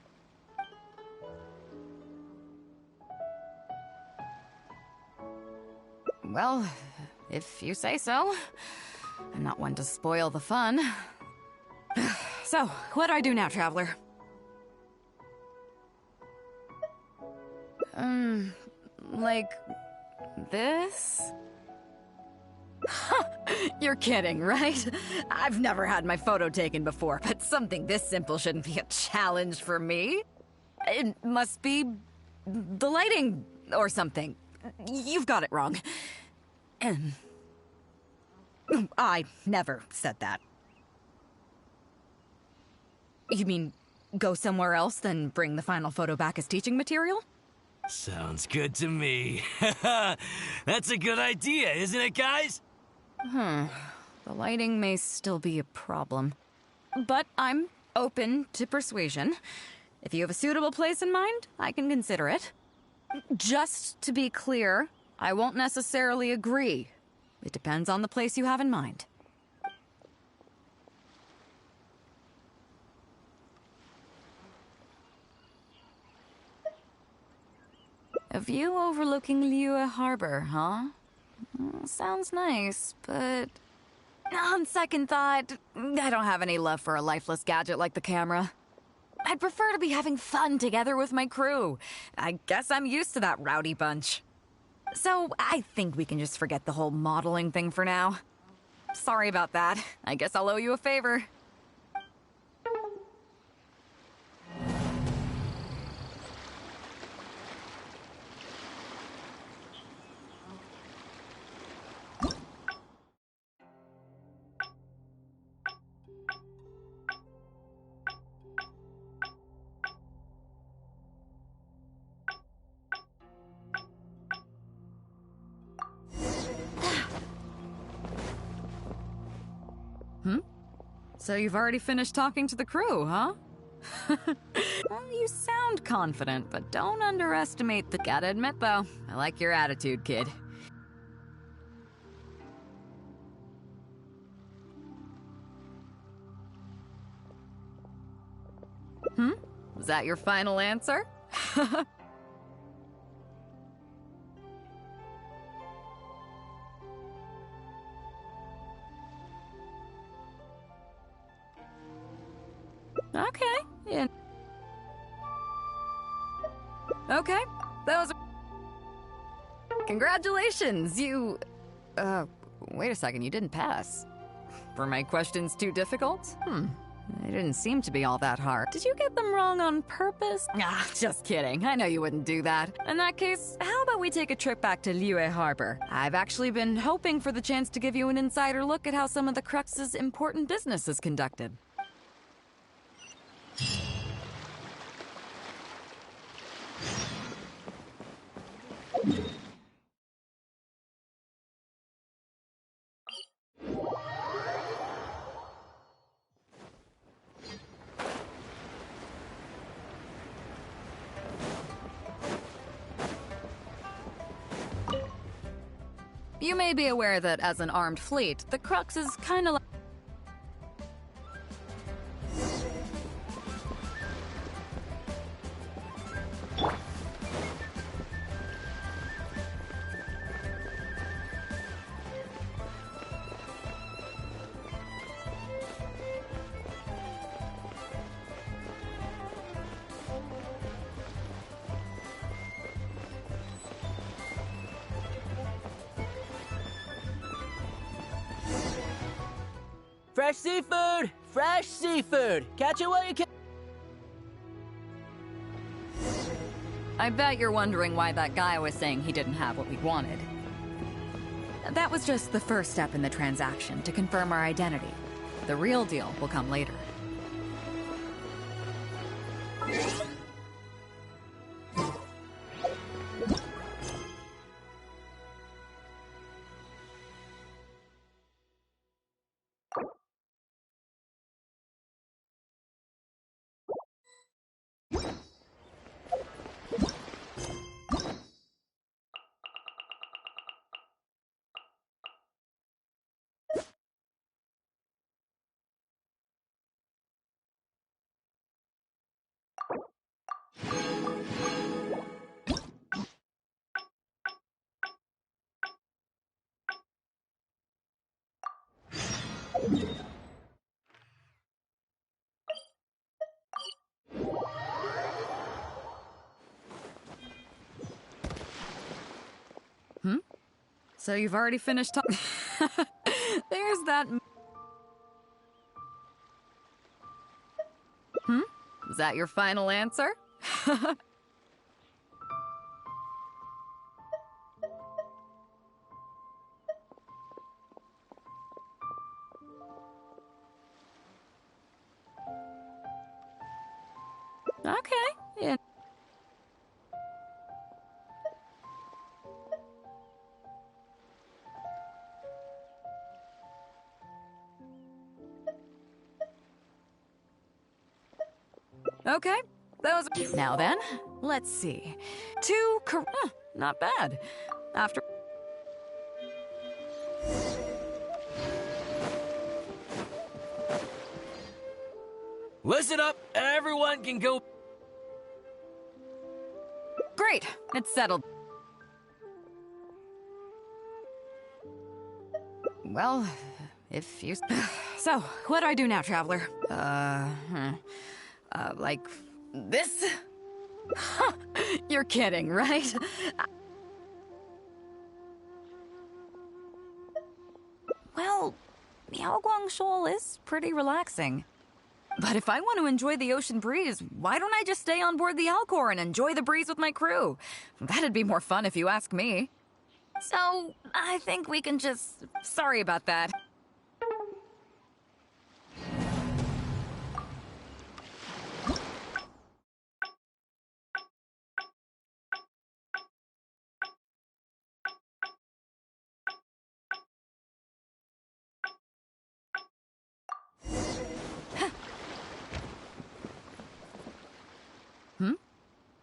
Well, if you say so. I'm not one to spoil the fun. So, what do I do now, Traveler? Like this? You're kidding, right? I've never had my photo taken before, but something this simple shouldn't be a challenge for me. It must be the lighting or something. You've got it wrong. I never said that. You mean go somewhere else, then bring the final photo back as teaching material? Sounds good to me. That's a good idea, isn't it, guys? The lighting may still be a problem. But I'm open to persuasion. If you have a suitable place in mind, I can consider it. Just to be clear, I won't necessarily agree. It depends on the place you have in mind. A view overlooking Liyue Harbor, huh? Sounds nice, but on second thought, I don't have any love for a lifeless gadget like the camera. I'd prefer to be having fun together with my crew. I guess I'm used to that rowdy bunch. So I think we can just forget the whole modeling thing for now. Sorry about that. I guess I'll owe you a favor. So you've already finished talking to the crew, huh? Well, you sound confident, but don't underestimate the... Gotta admit, though, I like your attitude, kid. Was that your final answer? Okay, yeah. Okay, that was... Congratulations, you... wait a second, you didn't pass. Were my questions too difficult? They didn't seem to be all that hard. Did you get them wrong on purpose? Ah, just kidding. I know you wouldn't do that. In that case, how about we take a trip back to Liyue Harbor? I've actually been hoping for the chance to give you an insider look at how some of the Crux's important business is conducted. You may be aware that as an armed fleet, the Crux is kind of like... Fresh seafood! Fresh seafood! Catch it while you can. I bet you're wondering why that guy was saying he didn't have what we wanted. That was just the first step in the transaction to confirm our identity. The real deal will come later. So you've already finished talking? There's that... Is that your final answer? Okay. Yeah. Okay, those. Now then, let's see. Not bad. After. Listen up, everyone can go. Great, it's settled. Well, if you... So, what do I do now, Traveler? Like this? You're kidding, right? Well, Miaoguang Shoal is pretty relaxing. But if I want to enjoy the ocean breeze, why don't I just stay on board the Alcor and enjoy the breeze with my crew? That'd be more fun if you ask me. So, I think we can just... Sorry about that.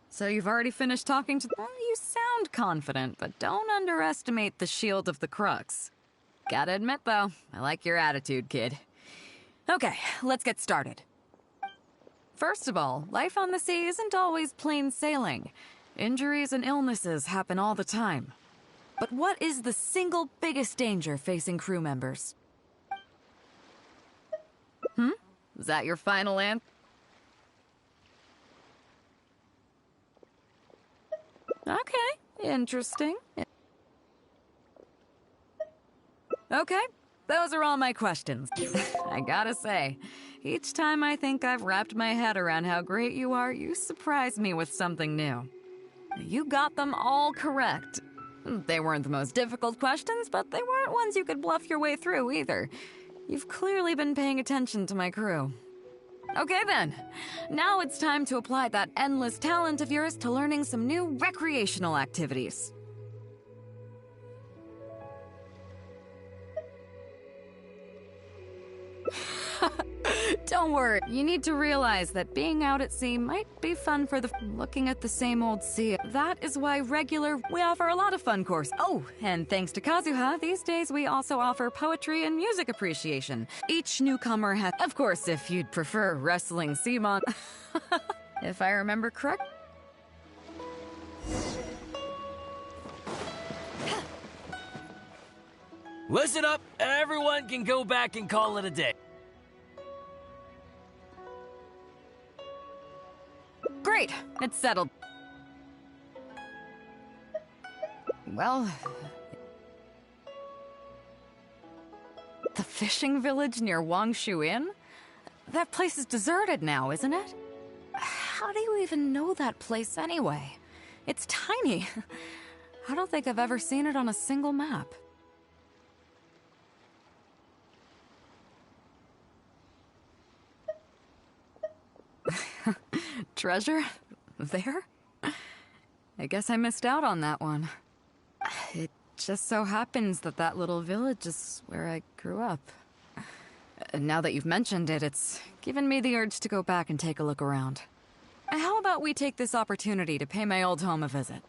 So you've already finished talking to... Well, you sound confident, but don't underestimate the shield of the Crux. Gotta admit, though, I like your attitude, kid. Okay, let's get started. First of all, life on the sea isn't always plain sailing. Injuries and illnesses happen all the time. But what is the single biggest danger facing crew members? Is that your final answer? Okay, interesting. Okay, those are all my questions. I gotta say, each time I think I've wrapped my head around how great you are, you surprise me with something new. You got them all correct. They weren't the most difficult questions, but they weren't ones you could bluff your way through either. You've clearly been paying attention to my crew. Okay then, now it's time to apply that endless talent of yours to learning some new recreational activities. Don't worry, you need to realize that being out at sea might be fun for looking at the same old sea. That is why we offer a lot of fun courses. Oh, and thanks to Kazuha, these days we also offer poetry and music appreciation. Each newcomer has, of course, if you'd prefer wrestling Seamon. If I remember correct. Listen up, everyone can go back and call it a day. Great, it's settled. Well... The fishing village near Wangshu Inn? That place is deserted now, isn't it? How do you even know that place anyway? It's tiny. I don't think I've ever seen it on a single map. Treasure? There? I guess I missed out on that one. It just so happens that that little village is where I grew up. Now that you've mentioned it, it's given me the urge to go back and take a look around. How about we take this opportunity to pay my old home a visit?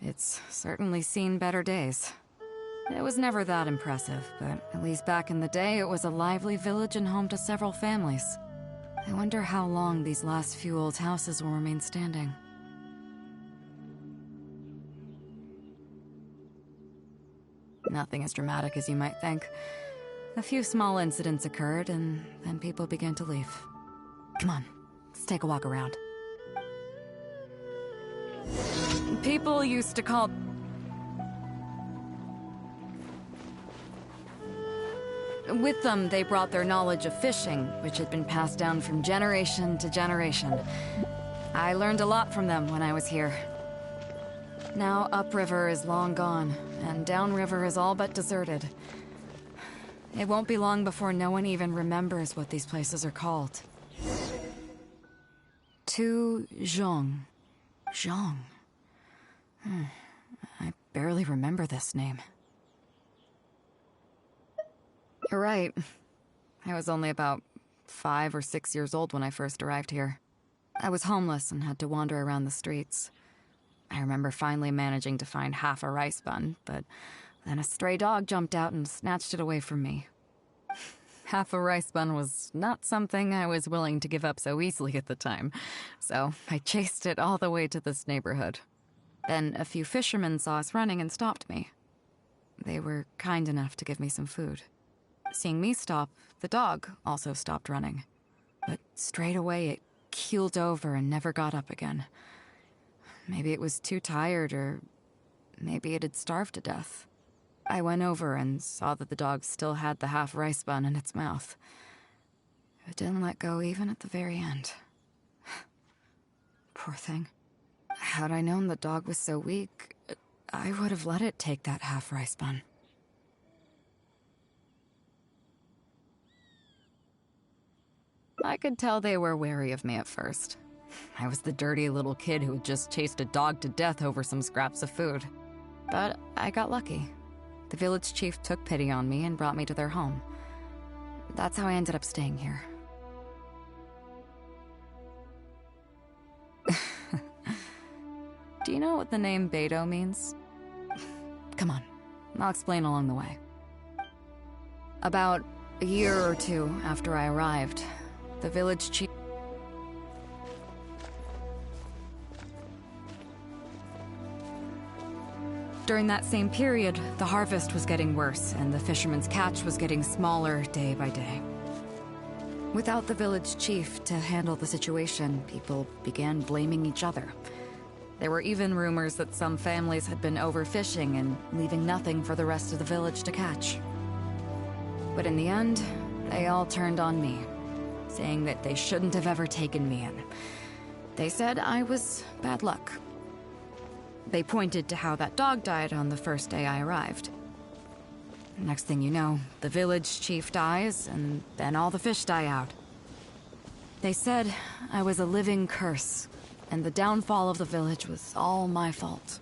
It's certainly seen better days. It was never that impressive, but at least back in the day, it was a lively village and home to several families. I wonder how long these last few old houses will remain standing. Nothing as dramatic as you might think. A few small incidents occurred, and then people began to leave. Come on, let's take a walk around. People used to call... With them, they brought their knowledge of fishing, which had been passed down from generation to generation. I learned a lot from them when I was here. Now, upriver is long gone, and downriver is all but deserted. It won't be long before no one even remembers what these places are called. Tu Zhong. Zhong. I barely remember this name. You're right. I was only about 5 or 6 years old when I first arrived here. I was homeless and had to wander around the streets. I remember finally managing to find half a rice bun, but then a stray dog jumped out and snatched it away from me. Half a rice bun was not something I was willing to give up so easily at the time, so I chased it all the way to this neighborhood. Then a few fishermen saw us running and stopped me. They were kind enough to give me some food. Seeing me stop, the dog also stopped running. But straight away it keeled over and never got up again. Maybe it was too tired, or maybe it had starved to death. I went over and saw that the dog still had the half rice bun in its mouth. It didn't let go even at the very end. Poor thing. Had I known the dog was so weak, I would have let it take that half rice bun. I could tell they were wary of me at first. I was the dirty little kid who had just chased a dog to death over some scraps of food. But I got lucky. The village chief took pity on me and brought me to their home. That's how I ended up staying here. Do you know what the name Beidou means? Come on, I'll explain along the way. About a year or two after I arrived, the village chief... During that same period, the harvest was getting worse, and the fishermen's catch was getting smaller day by day. Without the village chief to handle the situation, people began blaming each other. There were even rumors that some families had been overfishing and leaving nothing for the rest of the village to catch. But in the end, they all turned on me, saying that they shouldn't have ever taken me in. They said I was bad luck. They pointed to how that dog died on the first day I arrived. Next thing you know, the village chief dies, and then all the fish die out. They said I was a living curse, and the downfall of the village was all my fault.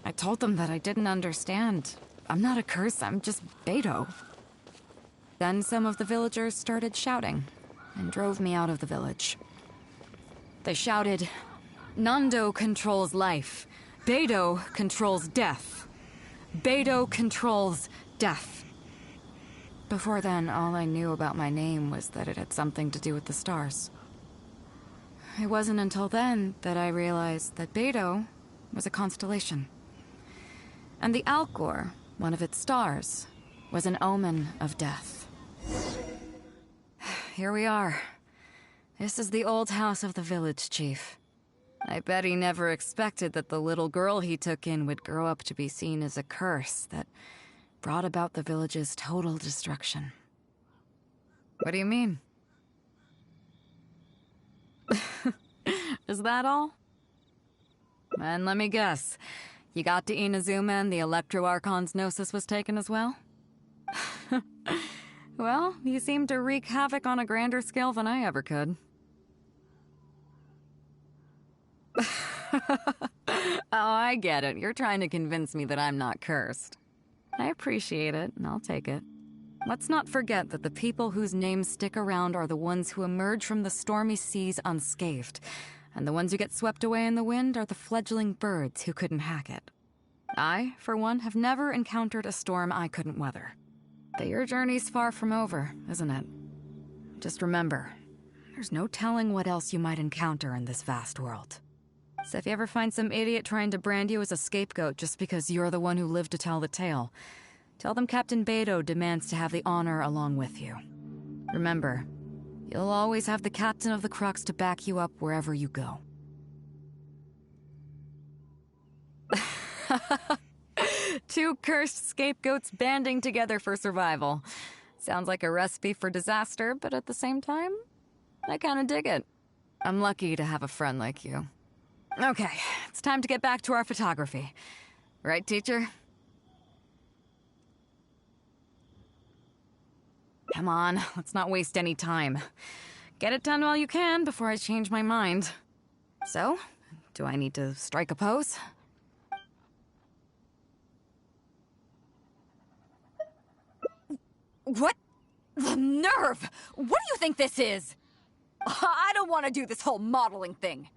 I told them that I didn't understand. I'm not a curse, I'm just Beidou. Then some of the villagers started shouting, and drove me out of the village. They shouted, "Nando controls life. Beidou controls death. Beidou controls death." Before then, all I knew about my name was that it had something to do with the stars. It wasn't until then that I realized that Beidou was a constellation. And the Alcor, one of its stars, was an omen of death. Here we are. This is the old house of the village chief. I bet he never expected that the little girl he took in would grow up to be seen as a curse that brought about the village's total destruction. What do you mean? Is that all? And let me guess, you got to Inazuma and the Electro Archon's Gnosis was taken as well? Well, you seem to wreak havoc on a grander scale than I ever could. Oh, I get it. You're trying to convince me that I'm not cursed. I appreciate it, and I'll take it. Let's not forget that the people whose names stick around are the ones who emerge from the stormy seas unscathed. And the ones who get swept away in the wind are the fledgling birds who couldn't hack it. I, for one, have never encountered a storm I couldn't weather. But your journey's far from over, isn't it? Just remember, there's no telling what else you might encounter in this vast world. So if you ever find some idiot trying to brand you as a scapegoat just because you're the one who lived to tell the tale, tell them Captain Beidou demands to have the honor along with you. Remember, you'll always have the captain of the Crux to back you up wherever you go. Two cursed scapegoats banding together for survival. Sounds like a recipe for disaster, but at the same time, I kinda dig it. I'm lucky to have a friend like you. Okay, it's time to get back to our photography. Right, teacher? Come on, let's not waste any time. Get it done while you can before I change my mind. So, do I need to strike a pose? What? The nerve! What do you think this is? I don't want to do this whole modeling thing.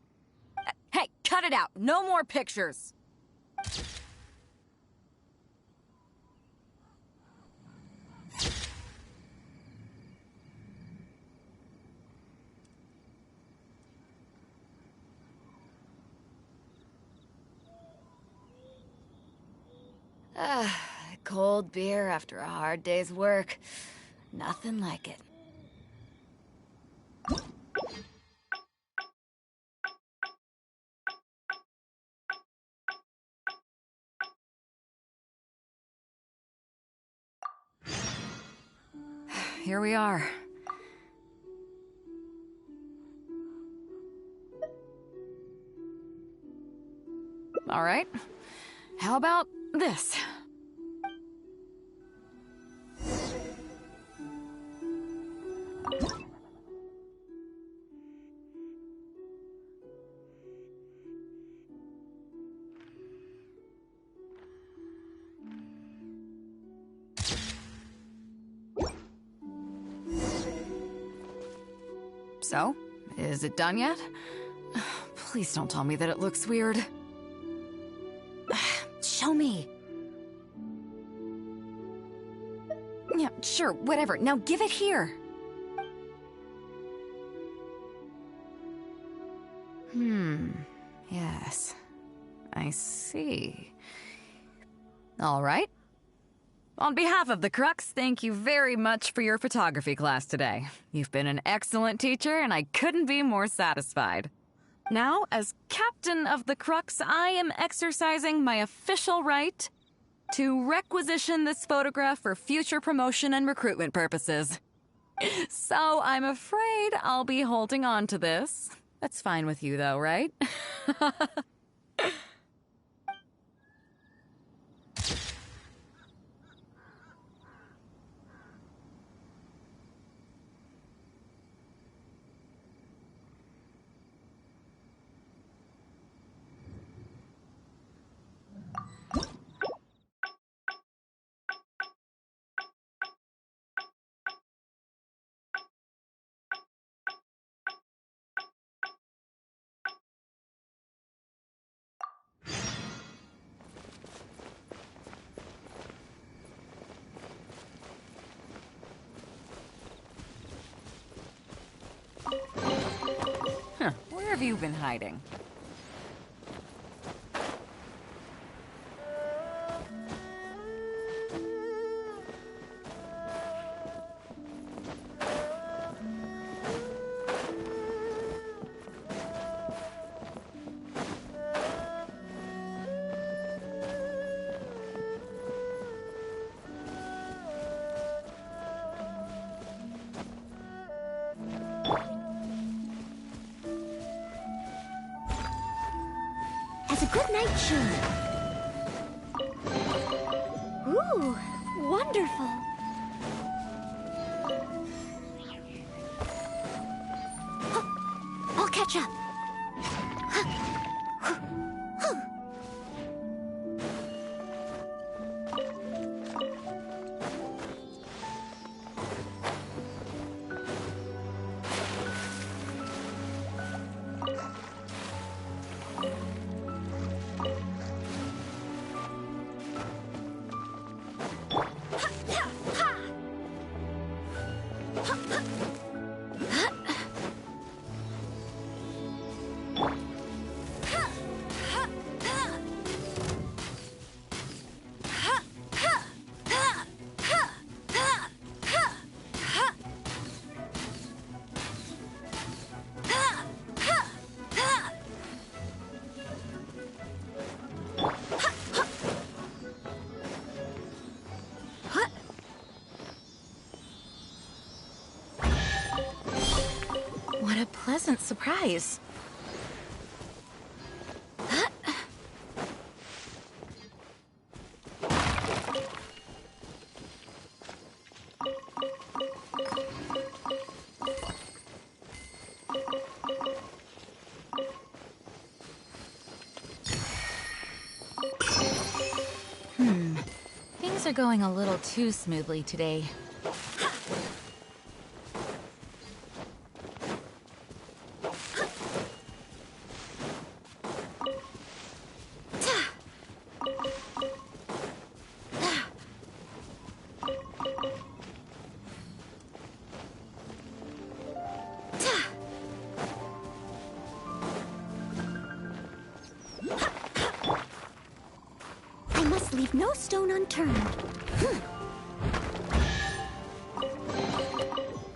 Hey, cut it out. No more pictures. Cold beer after a hard day's work. Nothing like it. Here we are. All right. How about this? So, is it done yet? Please don't tell me that it looks weird. Show me. Yeah, sure, whatever. Now give it here. Yes. I see. All right. On behalf of the Crux, thank you very much for your photography class today. You've been an excellent teacher, and I couldn't be more satisfied. Now, as captain of the Crux, I am exercising my official right to requisition this photograph for future promotion and recruitment purposes. So I'm afraid I'll be holding on to this. That's fine with you, though, right? Where have you been hiding? As a good night shoe. Ooh, wonderful. I'll catch up. What a pleasant surprise. Things are going a little too smoothly today. I must leave no stone unturned.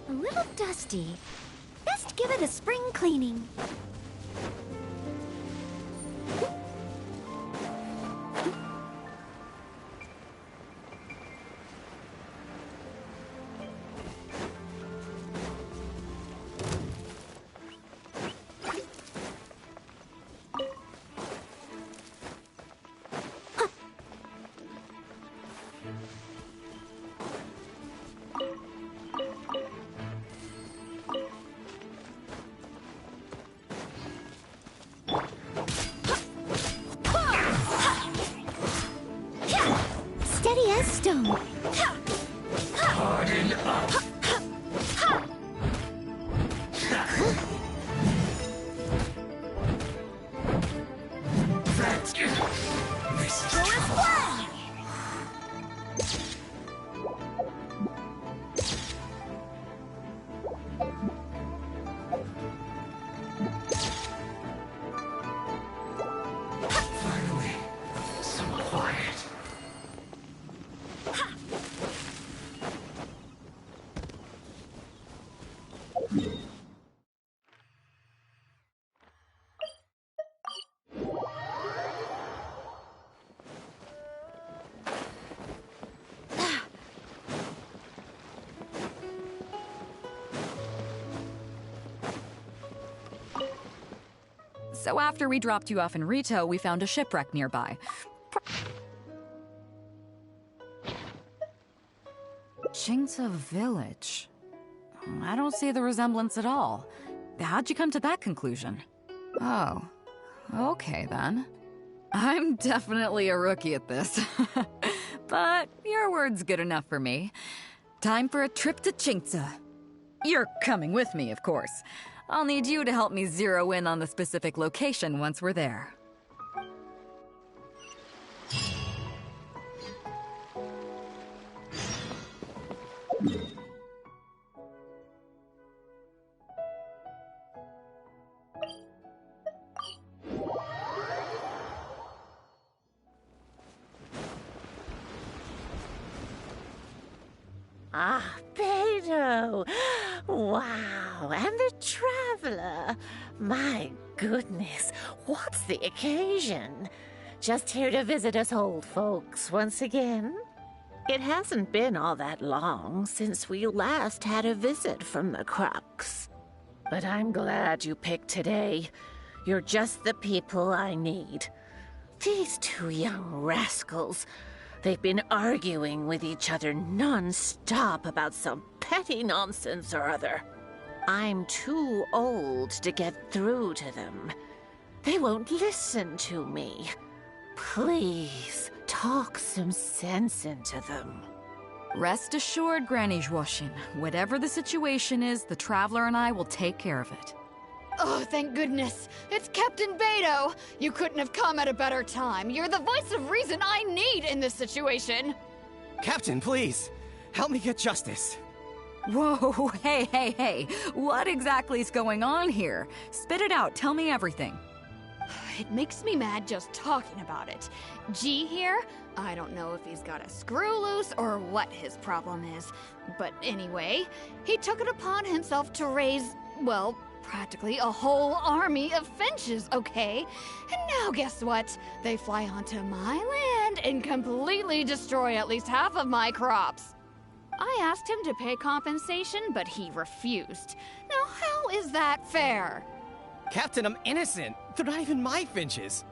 A little dusty. Best give it a spring cleaning. Steady as stone. Harden up. This is trouble. Finally, some quiet. So after we dropped you off in Rito, we found a shipwreck nearby. Chingsa Village. I don't see the resemblance at all. How'd you come to that conclusion? Oh, okay then. I'm definitely a rookie at this. But your word's good enough for me. Time for a trip to Chingsa. You're coming with me, of course. I'll need you to help me zero in on the specific location once we're there. Ah, Beidou! Wow, and the traveler! My goodness, what's the occasion? Just here to visit us old folks once again? It hasn't been all that long since we last had a visit from the Crux. But I'm glad you picked today. You're just the people I need. These two young rascals... They've been arguing with each other non-stop about some petty nonsense or other. I'm too old to get through to them. They won't listen to me. Please, talk some sense into them. Rest assured, Granny Zhuoshin, whatever the situation is, the Traveler and I will take care of it. Oh, thank goodness. It's Captain Beidou. You couldn't have come at a better time. You're the voice of reason I need in this situation. Captain, please. Help me get justice. Whoa, hey. What exactly is going on here? Spit it out. Tell me everything. It makes me mad just talking about it. G here, I don't know if he's got a screw loose or what his problem is. But anyway, he took it upon himself to raise, well, practically a whole army of finches, okay? And now guess what? They fly onto my land and completely destroy at least half of my crops. I asked him to pay compensation, but he refused. Now, how is that fair? Captain, I'm innocent. They're not even my finches.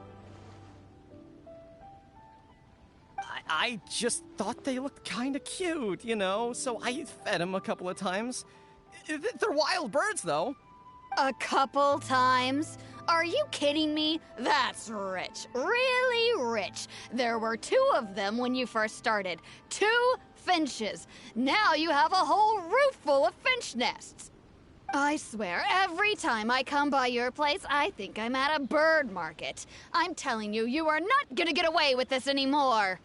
I just thought they looked kind of cute, you know, so I fed them a couple of times. They're wild birds, though. A couple times? Are you kidding me? That's rich. Really rich. There were 2 of them when you first started. 2 finches. Now you have a whole roof full of finch nests. I swear, every time I come by your place, I think I'm at a bird market. I'm telling you, you are not gonna get away with this anymore.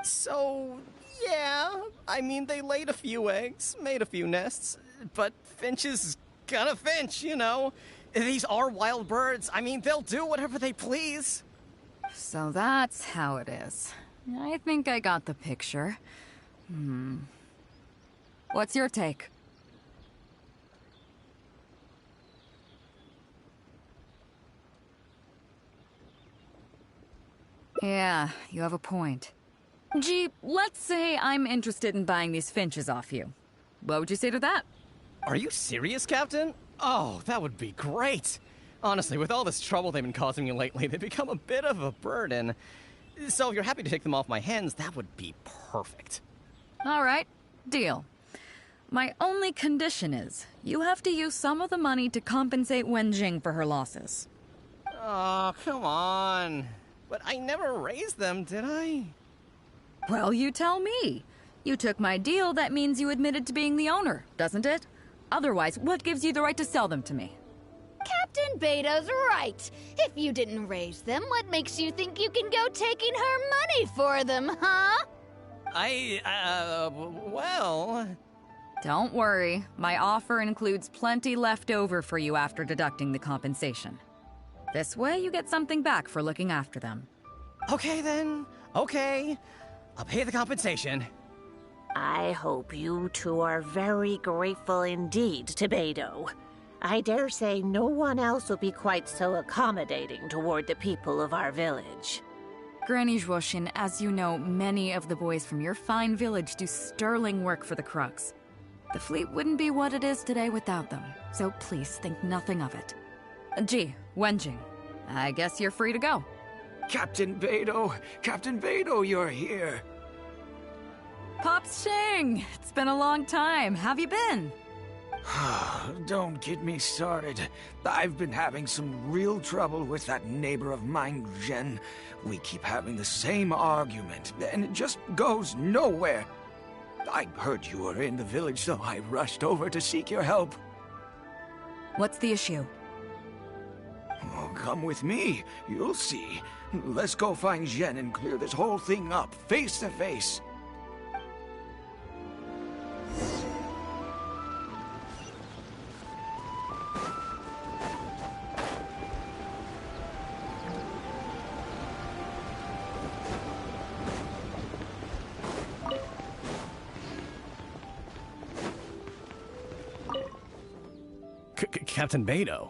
So, yeah, I mean, they laid a few eggs, made a few nests, but finches gotta finch, you know. These are wild birds. I mean, they'll do whatever they please. So that's how it is. I think I got the picture. What's your take? Yeah, you have a point. Gee, let's say I'm interested in buying these finches off you. What would you say to that? Are you serious, Captain? Oh, that would be great. Honestly, with all this trouble they've been causing me lately, they've become a bit of a burden. So if you're happy to take them off my hands, that would be perfect. All right, deal. My only condition is, you have to use some of the money to compensate Wenjing for her losses. Oh, come on. But I never raised them, did I? Well, you tell me. You took my deal, that means you admitted to being the owner, doesn't it? Otherwise, what gives you the right to sell them to me? Captain Beidou's right. If you didn't raise them, what makes you think you can go taking her money for them, huh? Well... Don't worry. My offer includes plenty left over for you after deducting the compensation. This way, you get something back for looking after them. Okay, then. Okay. I'll pay the compensation. I hope you 2 are very grateful indeed to Beidou. I dare say no one else will be quite so accommodating toward the people of our village. Granny Zhuoshin, as you know, many of the boys from your fine village do sterling work for the Crux. The fleet wouldn't be what it is today without them, so please think nothing of it. Gee, Wenjing, I guess you're free to go. Captain Beidou, you're here. Pops Shing, it's been a long time. Have you been? Don't get me started. I've been having some real trouble with that neighbor of mine, Jen. We keep having the same argument, and it just goes nowhere. I heard you were in the village, so I rushed over to seek your help. What's the issue? Oh, come with me. You'll see. Let's go find Jen and clear this whole thing up, face to face. Captain Beidou,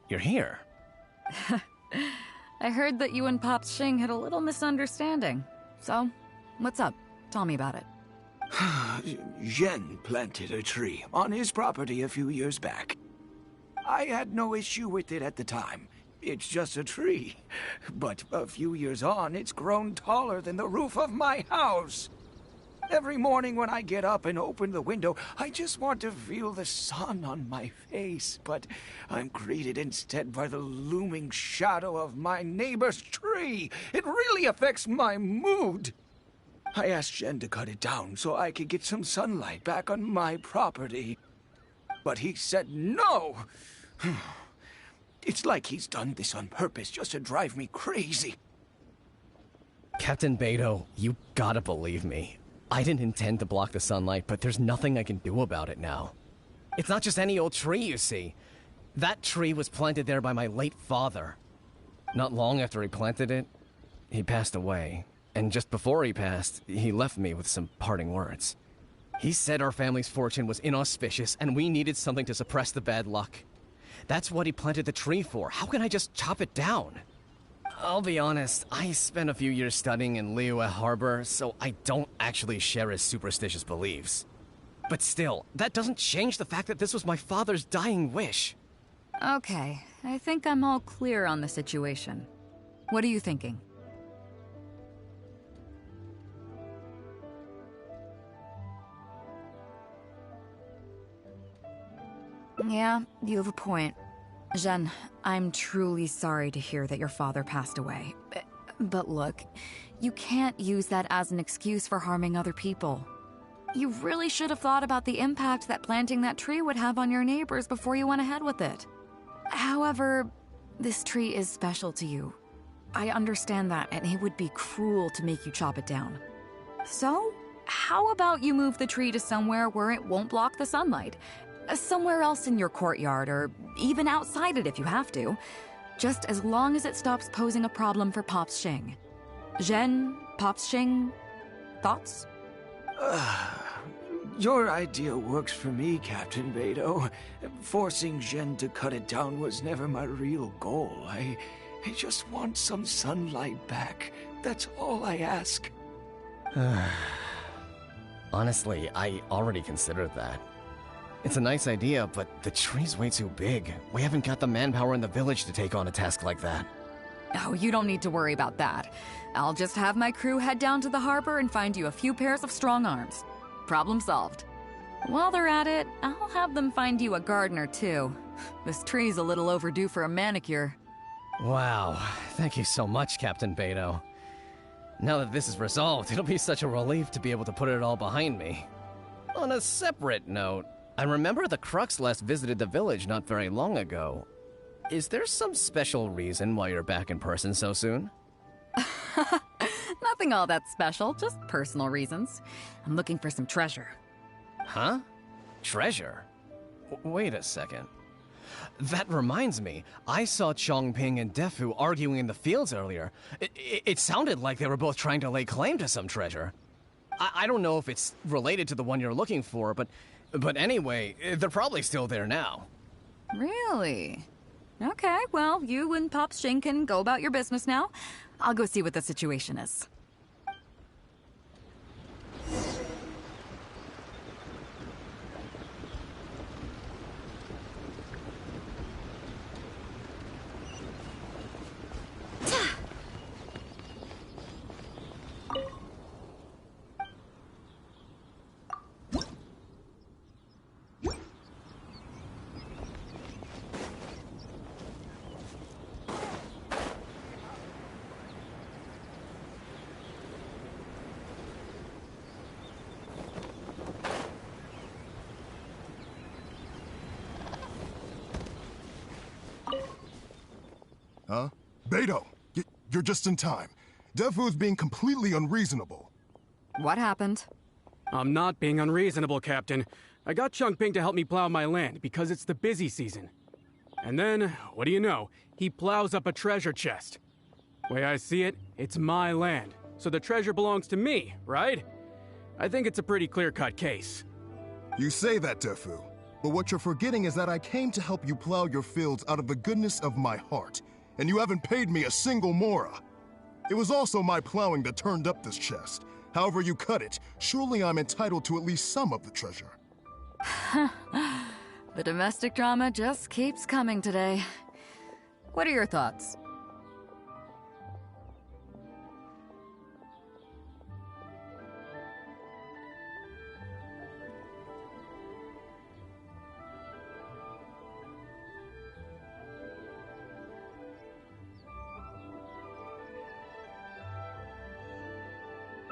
you're here. I heard that you and Pops Shing had a little misunderstanding. So, what's up? Tell me about it. Jen planted a tree on his property a few years back. I had no issue with it at the time. It's just a tree. But a few years on, it's grown taller than the roof of my house. Every morning when I get up and open the window, I just want to feel the sun on my face. But I'm greeted instead by the looming shadow of my neighbor's tree. It really affects my mood. I asked Jen to cut it down so I could get some sunlight back on my property. But he said no. It's like he's done this on purpose just to drive me crazy. Captain Beidou, you gotta believe me. I didn't intend to block the sunlight, but there's nothing I can do about it now. It's not just any old tree, you see. That tree was planted there by my late father. Not long after he planted it, he passed away. And just before he passed, he left me with some parting words. He said our family's fortune was inauspicious, and we needed something to suppress the bad luck. That's what he planted the tree for. How can I just chop it down? I'll be honest, I spent a few years studying in Liyue Harbor, so I don't actually share his superstitious beliefs. But still, that doesn't change the fact that this was my father's dying wish. Okay, I think I'm all clear on the situation. What are you thinking? Yeah, you have a point. Zhen, I'm truly sorry to hear that your father passed away. But look, you can't use that as an excuse for harming other people. You really should have thought about the impact that planting that tree would have on your neighbors before you went ahead with it. However, this tree is special to you. I understand that, and it would be cruel to make you chop it down. So, how about you move the tree to somewhere where it won't block the sunlight? Somewhere else in your courtyard, or even outside it if you have to. Just as long as it stops posing a problem for Pops Xing. Zhen, Pops Xing, thoughts? Your idea works for me, Captain Beidou. Forcing Zhen to cut it down was never my real goal. I just want some sunlight back. That's all I ask. Honestly, I already considered that. It's a nice idea, but the tree's way too big. We haven't got the manpower in the village to take on a task like that. Oh, you don't need to worry about that. I'll just have my crew head down to the harbor and find you a few pairs of strong arms. Problem solved. While they're at it, I'll have them find you a gardener, too. This tree's a little overdue for a manicure. Wow, thank you so much, Captain Beidou. Now that this is resolved, it'll be such a relief to be able to put it all behind me. On a separate note, I remember the Crux last visited the village not very long ago. Is there some special reason why you're back in person so soon? Nothing all that special, just personal reasons. I'm looking for some treasure. Huh? Treasure? Wait a second. That reminds me, I saw Chongping and Defu arguing in the fields earlier. It sounded like they were both trying to lay claim to some treasure. I don't know if it's related to the one you're looking for, but anyway, they're probably still there now. Really? Okay, well, you and Pops Xing can go about your business now. I'll go see what the situation is. Huh? Beidou! You're just in time. Defu's being completely unreasonable. What happened? I'm not being unreasonable, Captain. I got Chongping to help me plow my land because it's the busy season. And then, what do you know? He plows up a treasure chest. Way I see it, it's my land, so the treasure belongs to me, right? I think it's a pretty clear-cut case. You say that, Defu, but what you're forgetting is that I came to help you plow your fields out of the goodness of my heart, and you haven't paid me a single mora. It was also my plowing that turned up this chest. However you cut it, surely I'm entitled to at least some of the treasure. The domestic drama just keeps coming today. What are your thoughts?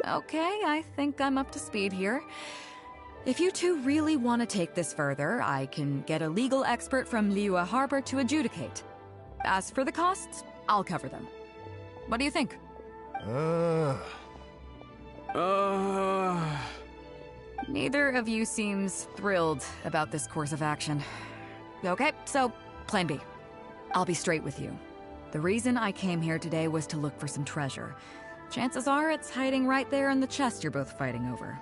Okay, I think I'm up to speed here. If you two really want to take this further, I can get a legal expert from Liyue Harbor to adjudicate. As for the costs, I'll cover them. What do you think? Neither of you seems thrilled about this course of action. Okay, so, plan B. I'll be straight with you. The reason I came here today was to look for some treasure. Chances are it's hiding right there in the chest you're both fighting over.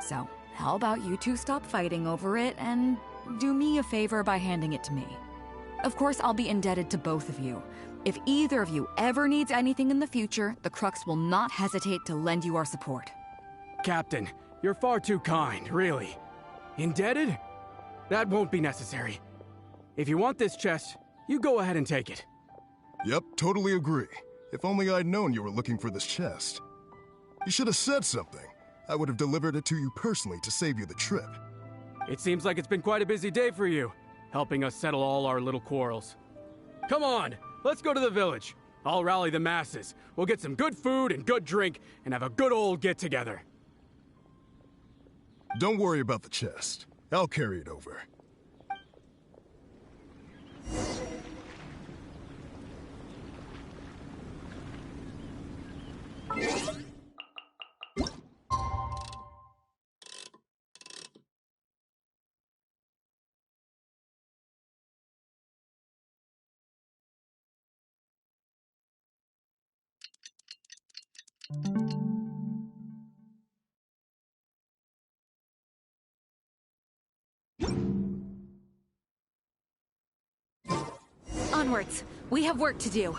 So, how about you two stop fighting over it and do me a favor by handing it to me? Of course, I'll be indebted to both of you. If either of you ever needs anything in the future, the Crux will not hesitate to lend you our support. Captain, you're far too kind, really. Indebted? That won't be necessary. If you want this chest, you go ahead and take it. Yep, totally agree. If only I'd known you were looking for this chest. You should have said something. I would have delivered it to you personally to save you the trip. It seems like it's been quite a busy day for you, helping us settle all our little quarrels. Come on, let's go to the village. I'll rally the masses. We'll get some good food and good drink and have a good old get-together. Don't worry about the chest. I'll carry it over. Onwards! We have work to do.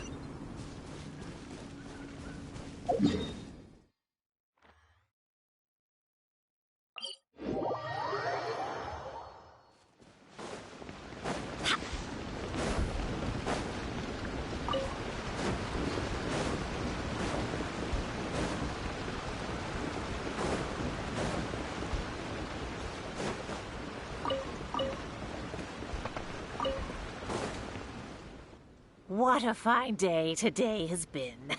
What a fine day today has been.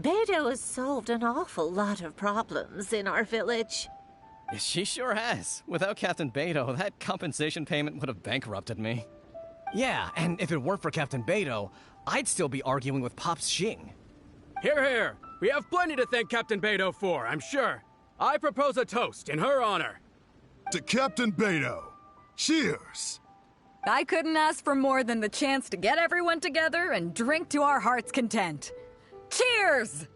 Beidou has solved an awful lot of problems in our village. She sure has. Without Captain Beidou, that compensation payment would have bankrupted me. Yeah, and if it weren't for Captain Beidou, I'd still be arguing with Pops Xing. Hear, hear! We have plenty to thank Captain Beidou for, I'm sure. I propose a toast in her honor. To Captain Beidou. Cheers! I couldn't ask for more than the chance to get everyone together and drink to our heart's content. Cheers!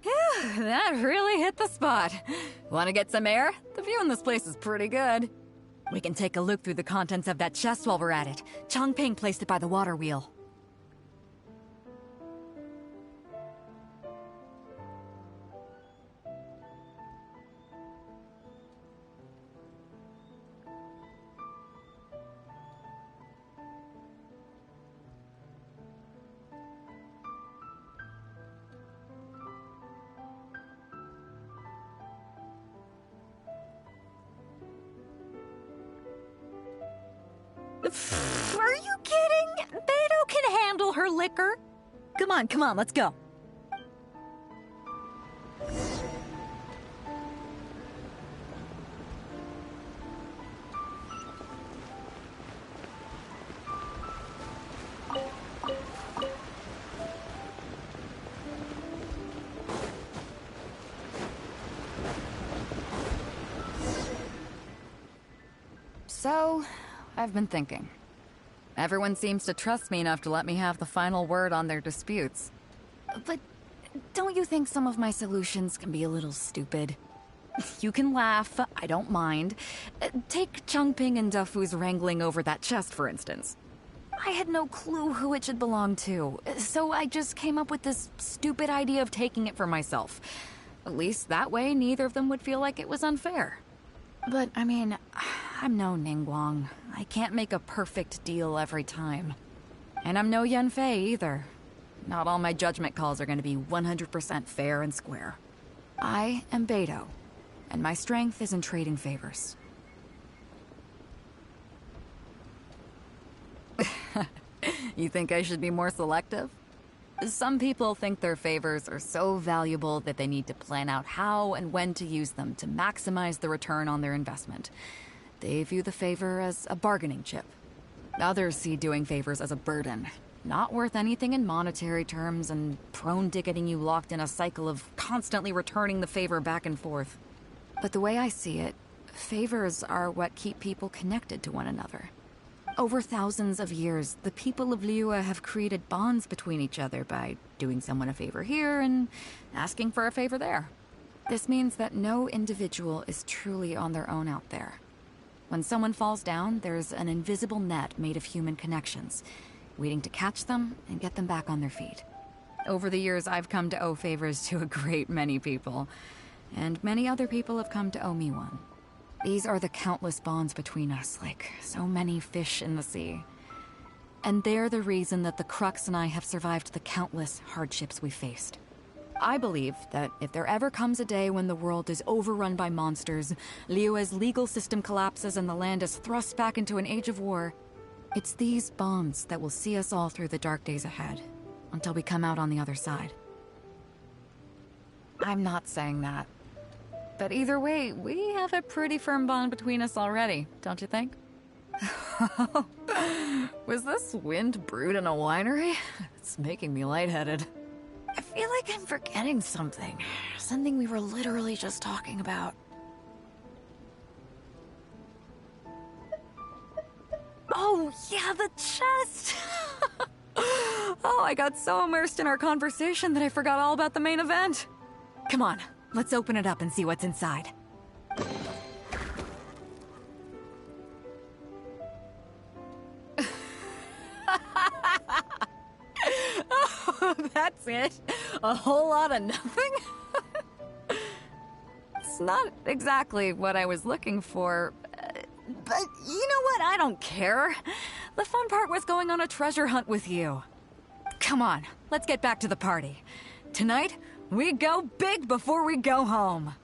Phew, that really hit the spot. Want to get some air? The view in this place is pretty good. We can take a look through the contents of that chest while we're at it. Chongping placed it by the water wheel. Are you kidding? Beidou can handle her liquor. Come on, let's go. So, I've been thinking. Everyone seems to trust me enough to let me have the final word on their disputes. But don't you think some of my solutions can be a little stupid? You can laugh, I don't mind. Take Chongping and Dufu's wrangling over that chest, for instance. I had no clue who it should belong to, so I just came up with this stupid idea of taking it for myself. At least that way, neither of them would feel like it was unfair. But, I mean, I'm no Ningguang. I can't make a perfect deal every time. And I'm no Yanfei either. Not all my judgment calls are going to be 100% fair and square. I am Beidou, and my strength is in trading favors. You think I should be more selective? Some people think their favors are so valuable that they need to plan out how and when to use them to maximize the return on their investment. They view the favor as a bargaining chip. Others see doing favors as a burden, not worth anything in monetary terms and prone to getting you locked in a cycle of constantly returning the favor back and forth. But the way I see it, favors are what keep people connected to one another. Over thousands of years, the people of Liyue have created bonds between each other by doing someone a favor here and asking for a favor there. This means that no individual is truly on their own out there. When someone falls down, there's an invisible net made of human connections, waiting to catch them and get them back on their feet. Over the years, I've come to owe favors to a great many people, and many other people have come to owe me one. These are the countless bonds between us, like so many fish in the sea. And they're the reason that the Crux and I have survived the countless hardships we faced. I believe that if there ever comes a day when the world is overrun by monsters, Liyue's legal system collapses and the land is thrust back into an age of war, it's these bonds that will see us all through the dark days ahead, until we come out on the other side. I'm not saying that. But either way, we have a pretty firm bond between us already, don't you think? Was this wind brewed in a winery? It's making me lightheaded. I feel like I'm forgetting something. Something we were literally just talking about. Oh, yeah, the chest! Oh, I got so immersed in our conversation that I forgot all about the main event. Come on, let's open it up and see what's inside. Oh, that's it? A whole lot of nothing? It's not exactly what I was looking for, but you know what? I don't care. The fun part was going on a treasure hunt with you. Come on, let's get back to the party. Tonight, we go big before we go home.